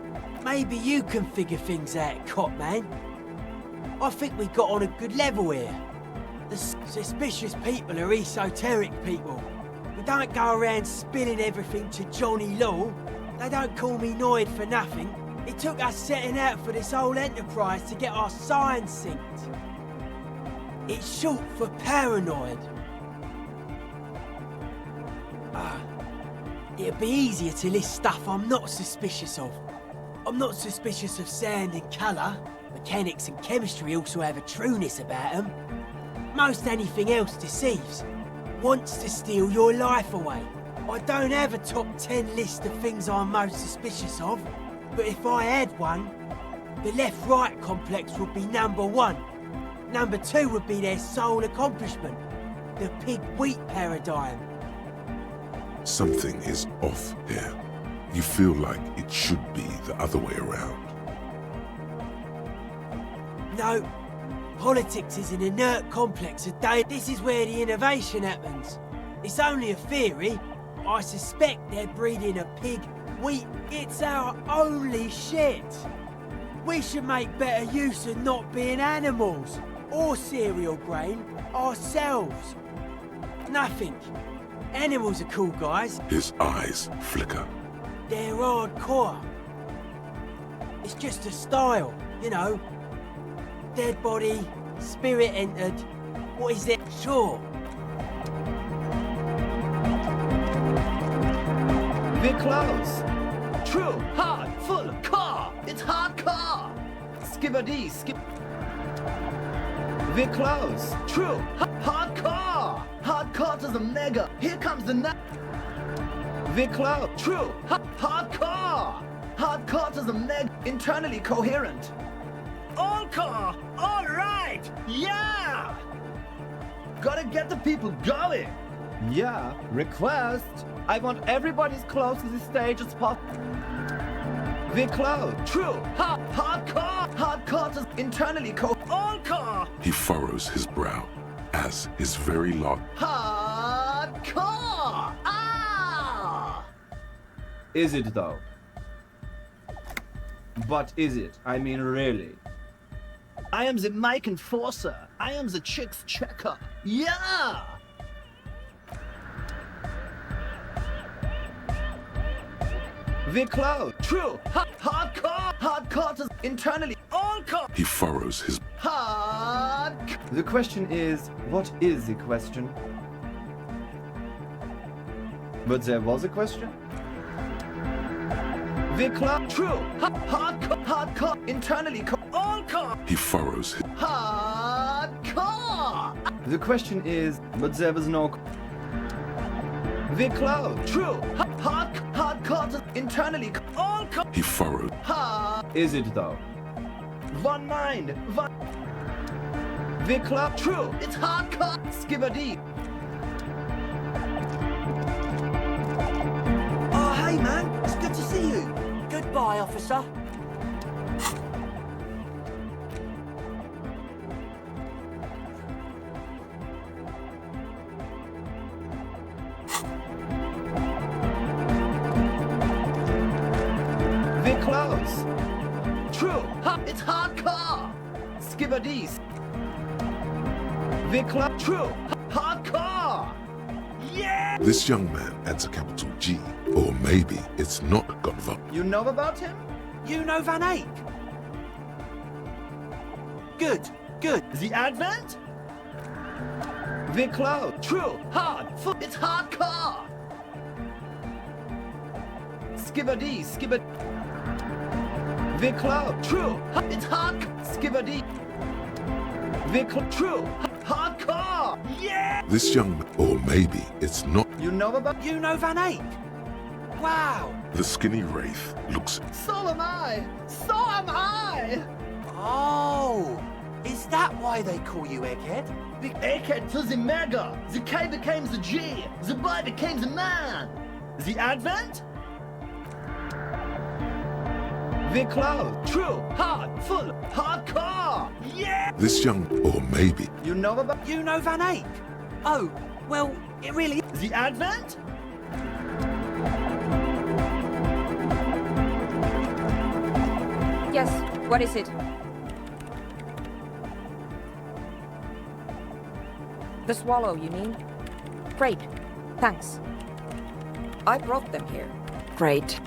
Maybe you can figure things out, cop man. I think we got on a good level here. The suspicious people are esoteric people. We don't go around spilling everything to Johnny Law. They don't call me Noid for nothing. It took us setting out for this whole enterprise to get our signs synced. It's short for paranoid. It'd be easier to list stuff I'm not suspicious of. I'm not suspicious of sound and colour. Mechanics and chemistry also have a trueness about them. Most anything else deceives. Wants to steal your life away. I don't have a top 10 list of things I'm most suspicious of, but if I had one, the left-right complex would be number 1. Number 2 would be their sole accomplishment, the pig-wheat paradigm. Something is off here. You feel like it should be the other way around. No. Politics is an inert complex of data. This is where the innovation happens. It's only a theory. I suspect they're breeding a pig wheat. It's our only shit. We should make better use of not being animals or cereal grain ourselves. Nothing. Animals are cool, guys. His eyes flicker. They're hardcore. It's just a style, you know. Dead body, spirit entered. What is it? Sure. We're close. True, hard, full, car. It's hardcore. Skibbity, skip. We're close. True, hardcore. Hardcore to the mega. Here comes the night. We're close. True, hardcore. Hardcore to the mega. Internally coherent. All car! All right! Yeah! Gotta get the people going. Yeah, request. I want everybody as close to the stage as possible. We're close. True. Hardcore. Hardcore to internally all car! He furrows his brow as his very large hardcore. Ah! Is it though? But is it? I mean, really? I am the mic enforcer. I am the chick's checker. Yeah! We're close. True. Hardcore. Hardcore to internally. All core. He furrows his hard. The question is, what is the question? But there was a question? We're close. True. Hardcore. Hardcore. Internally. All car. He furrows his... Hardcore. The question is, but there was no. We're close. True. Hardcore. Internally. All car. He furrows... Is it though? One mind. One. We're close. True. It's hardcore. Skibbity. Oh, hey, man. It's good to see you. Goodbye, officer. We're close. True. It's hardcore. Skibbity. We're close. True. Hardcore. Yeah! This young man adds a capital G. Or maybe it's not Godva. You know about him? You know Van Eyck? Good. The Advent? We're close. True. It's hardcore. Skibbity. We're close. True. It's hard. Skibbity. We're close. True. Hardcore. Yeah! This young man... Or maybe it's not... You know about... You know Van Eyck? Wow. The skinny wraith looks... So am I. Oh, is that why they call you Egghead? The Egghead to the Mega. The K became the G. The boy became the man. The Advent? We're close. True. Full. Hardcore. Yeah! This young... Or maybe... You know about... You know Van Eyck? Oh, well, it really... The Advent? Yes, what is it? The swallow, you mean? Great, thanks. I brought them here. Great.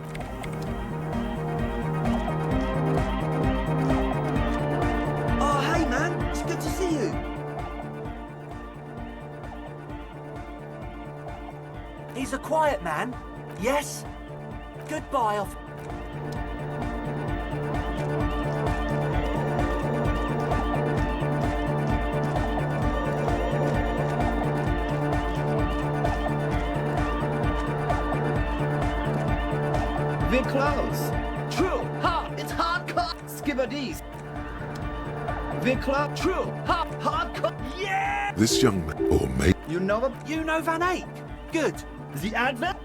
Oh, hey, man. It's good to see you. He's a quiet man. Yes? Goodbye, off. We're close. True. It's hardcore. Skibbity. We're close. True. Hardcore. Yeah! This young man... Or maybe... You know Van Eyck? Good. The Advent?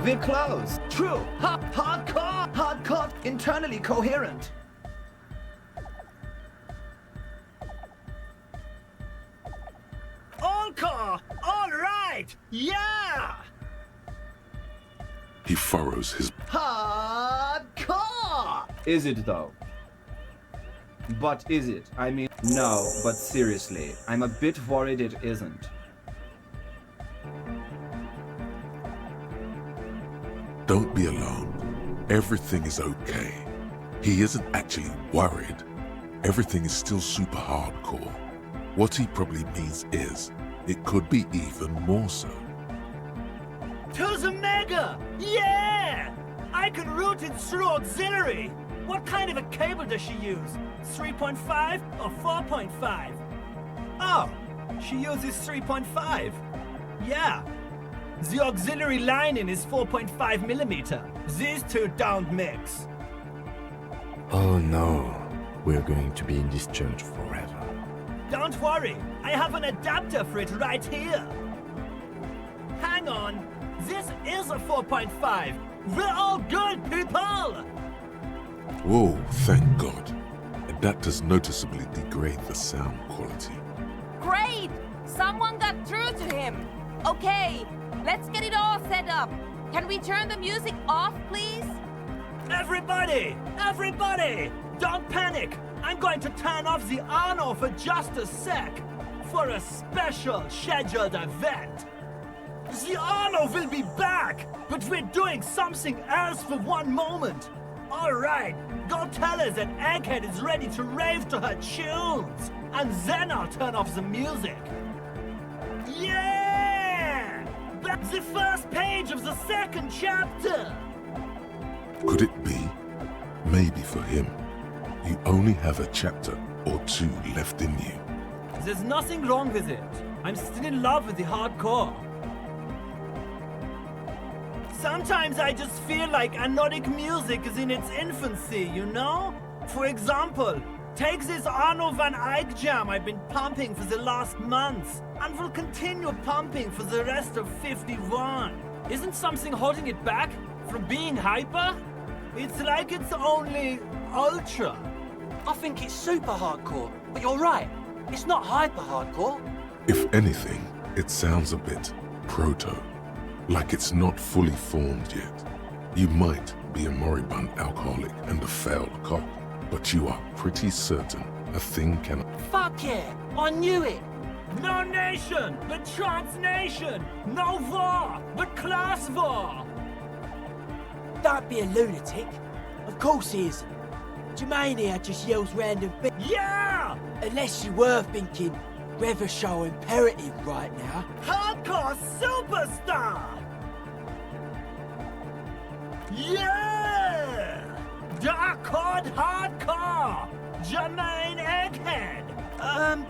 We're close. True. Hardcore. Internally coherent. All car. All right. Yeah! He furrows his... Hardcore! Is it though? But is it? I mean, no, but seriously, I'm a bit worried it isn't. Don't be alarmed. Everything is okay. He isn't actually worried. Everything is still super hardcore. What he probably means is, it could be even more so. To the Mega! Yeah! I can route it through auxiliary. What kind of a cable does she use? 3.5 or 4.5? Oh, she uses 3.5. Yeah. The auxiliary lining is 4.5 millimeter. These two don't mix. Oh no, we're going to be in this church forever. Don't worry, I have an adapter for it right here. Hang on, this is a 4.5. We're all good, people! Whoa, thank God. Adapters noticeably degrade the sound quality. Great! Someone got through to him. Okay, let's get it all set up. Can we turn the music off, please? Everybody! Everybody! Don't panic! I'm going to turn off the Arno for just a sec. For a special scheduled event. The Arno will be back, but we're doing something else for one moment. Alright, go tell her that Egghead is ready to rave to her tunes. And then I'll turn off the music. Yeah! That's the first page of the second chapter! Could it be? maybe for him, you only have a chapter or two left in you. There's nothing wrong with it. I'm still in love with the hardcore. Sometimes I just feel like anodic music is in its infancy, you know? For example, take this Arno van Eyck jam I've been pumping for the last months, and will continue pumping for the rest of 51. Isn't something holding it back from being hyper? It's like it's only ultra. I think it's super hardcore, but you're right. It's not hyper hardcore. If anything, it sounds a bit proto, like it's not fully formed yet. You might be a moribund alcoholic and a failed cop, but you are pretty certain a thing cannot. Fuck yeah, I knew it. No nation, but transnation. No war, but class war. Don't be a lunatic. Of course he isn't. Jermaine here just yells random bits. Yeah! Unless you were thinking Revershow imperative right now. Hardcore superstar! Yeah! Dark Hard Hardcore! Jermaine Egghead!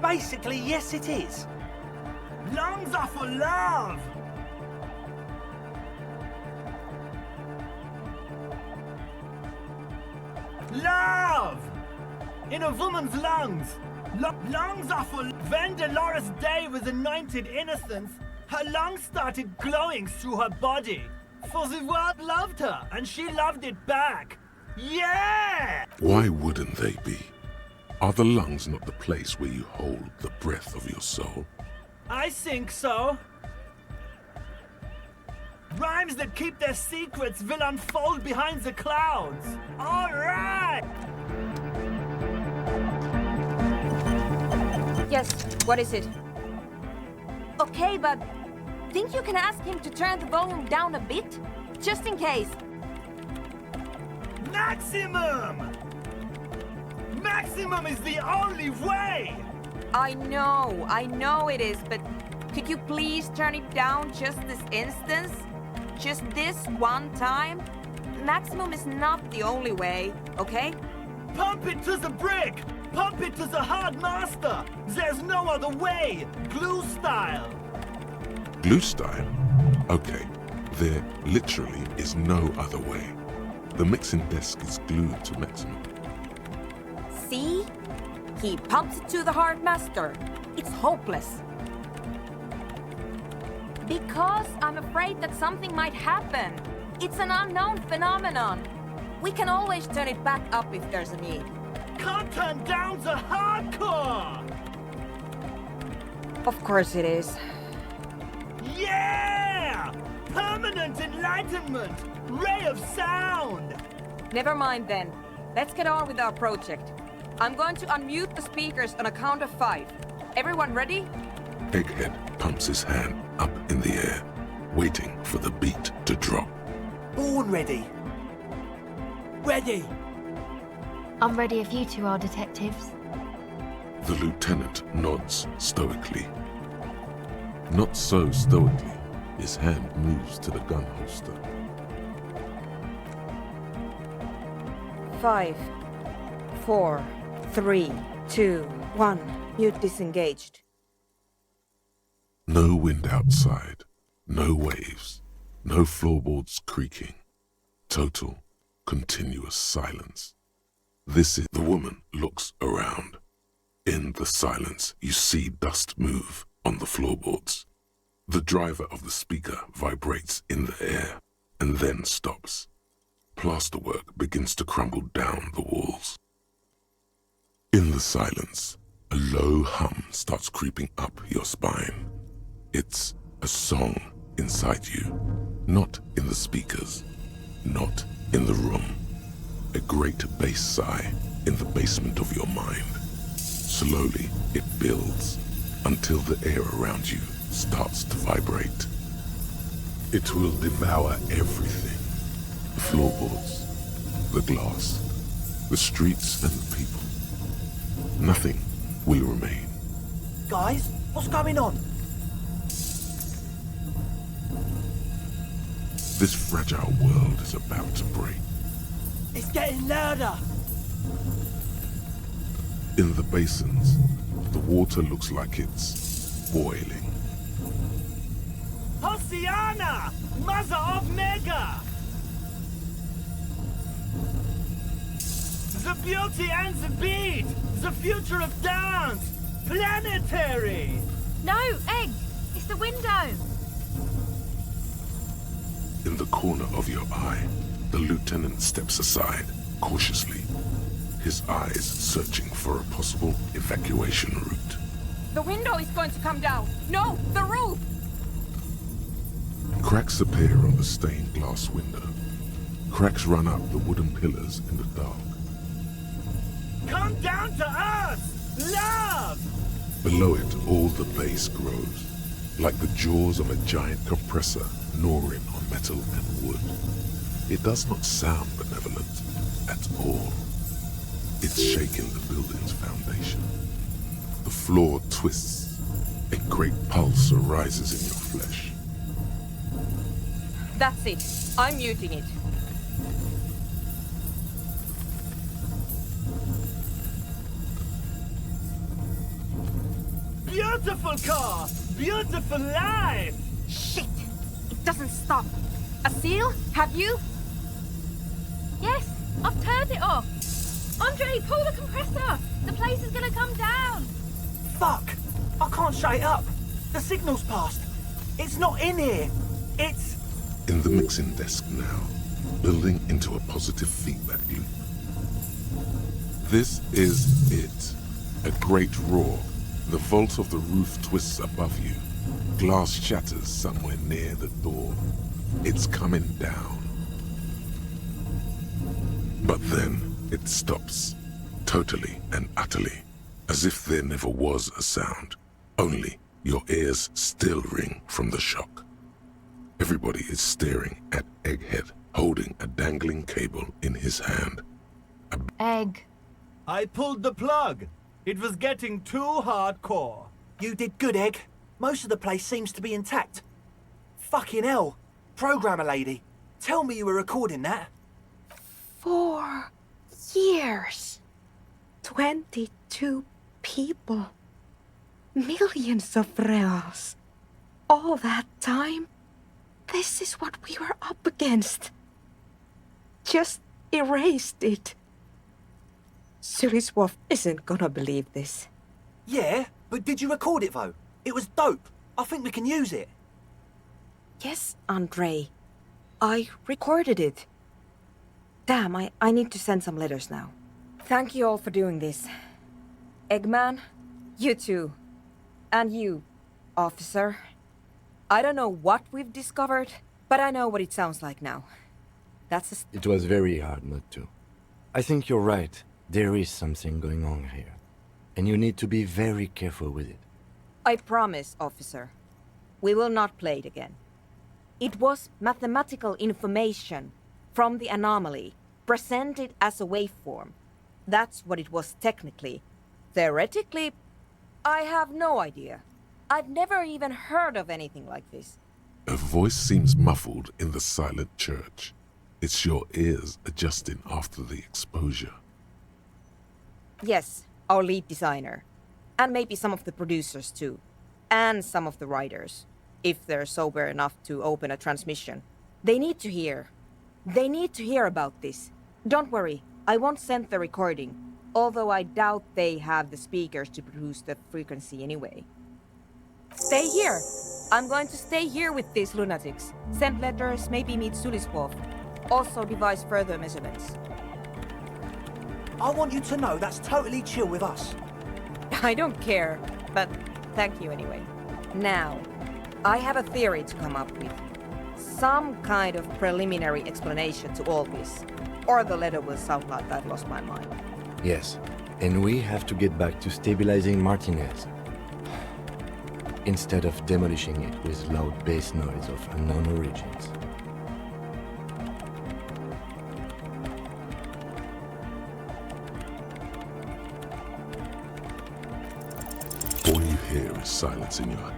Basically, yes it is. Lungs are for love! Love! In a woman's lungs! Lungs are for... When Dolores Day was anointed innocence, her lungs started glowing through her body. For the world loved her, and she loved it back. Yeah! Why wouldn't they be? Are the lungs not the place where you hold the breath of your soul? I think so. Rhymes that keep their secrets will unfold behind the clouds. All right! Yes, what is it? Okay, but think you can ask him to turn the volume down a bit? Just in case. Maximum! Maximum is the only way! I know it is, but could you please turn it down just this instance? Just this one time? Maximum is not the only way, okay? Pump it to the brick! Pump it to the hard master! There's no other way! Glue style! Glue style? Okay, there literally is no other way. The mixing desk is glued to maximum. See? He pumps it to the hard master. It's hopeless. Because I'm afraid that something might happen. It's an unknown phenomenon. We can always turn it back up if there's a need. Can't turn down the hardcore! Of course it is. Yeah! Permanent enlightenment! Ray of sound! Never mind then. Let's get on with our project. I'm going to unmute the speakers on a count of 5. Everyone ready? Egghead pumps his hand up in the air, waiting for the beat to drop. Born ready. Ready. I'm ready if you two are detectives. The lieutenant nods stoically. Not so stoically, his hand moves to the gun holster. 5, 4, 3, 2, 1. Mute disengaged. No wind outside, no waves, no floorboards creaking. Total, continuous silence. This is... The woman looks around. In the silence, you see dust move on the floorboards. The driver of the speaker vibrates in the air and then stops. Plasterwork begins to crumble down the walls. In the silence, a low hum starts creeping up your spine. It's a song inside you, not in the speakers, not in the room. A great bass sigh in the basement of your mind. Slowly, it builds until the air around you starts to vibrate. It will devour everything. The floorboards, the glass, the streets and the people. Nothing will remain. Guys, what's going on? This fragile world is about to break. It's getting louder. In the basins, the water looks like it's boiling. Hosiana! Mother of Mega! The beauty and the beat! The future of dance! Planetary! No, Egg! It's the window! In the corner of your eye, the lieutenant steps aside, cautiously, his eyes searching for a possible evacuation route. The window is going to come down! No, the roof! Cracks appear on the stained glass window. Cracks run up the wooden pillars in the dark. Come down to us! Love! Below it, all the bass grows, like the jaws of a giant compressor gnawing on metal and wood. It does not sound benevolent at all. It's shaking the building's foundation. The floor twists. A great pulse arises in your flesh. That's it. I'm muting it. Beautiful car! Beautiful life! Shit! It doesn't stop. A seal? Have you? Yes, I've turned it off. Andre, pull the compressor! The place is gonna come down! Fuck! I can't shut it up. The signal's passed. It's not in here. It's... In the mixing desk now, building into a positive feedback loop. This is it. A great roar. The vault of the roof twists above you. Glass shatters somewhere near the door. It's coming down. But then it stops, totally and utterly, as if there never was a sound. Only your ears still ring from the shock. Everybody is staring at Egghead, holding a dangling cable in his hand. Egg. I pulled the plug. It was getting too hardcore. You did good, Egg. Most of the place seems to be intact. Fucking hell. Programmer lady, tell me you were recording that. 4 years. 22 people. Millions of reals. All that time? This is what we were up against. Just erased it. Suliswolf isn't gonna believe this. Yeah, but did you record it though? It was dope. I think we can use it. Yes, Andre. I recorded it. Damn, I need to send some letters now. Thank you all for doing this. Eggman, you too. And you, officer. I don't know what we've discovered, but I know what it sounds like now. That's It was very hard not to. I think you're right. There is something going on here. And you need to be very careful with it. I promise, officer. We will not play it again. It was mathematical information from the anomaly, presented as a waveform. That's what it was technically. Theoretically, I have no idea. I've never even heard of anything like this. A voice seems muffled in the silent church. It's your ears adjusting after the exposure. Yes, our lead designer. And maybe some of the producers too. And some of the writers. If they're sober enough to open a transmission. They need to hear. They need to hear about this. Don't worry, I won't send the recording. Although I doubt they have the speakers to produce the frequency anyway. Stay here. I'm going to stay here with these lunatics. Send letters, maybe meet Suliswolf. Also devise further measurements. I want you to know that's totally chill with us. I don't care, but thank you anyway. Now, I have a theory to come up with. Some kind of preliminary explanation to all this. Or the letter will sound like I've lost my mind. Yes, and we have to get back to stabilizing Martinez. Instead of demolishing it with loud bass noise of unknown origins. All you hear is silence in your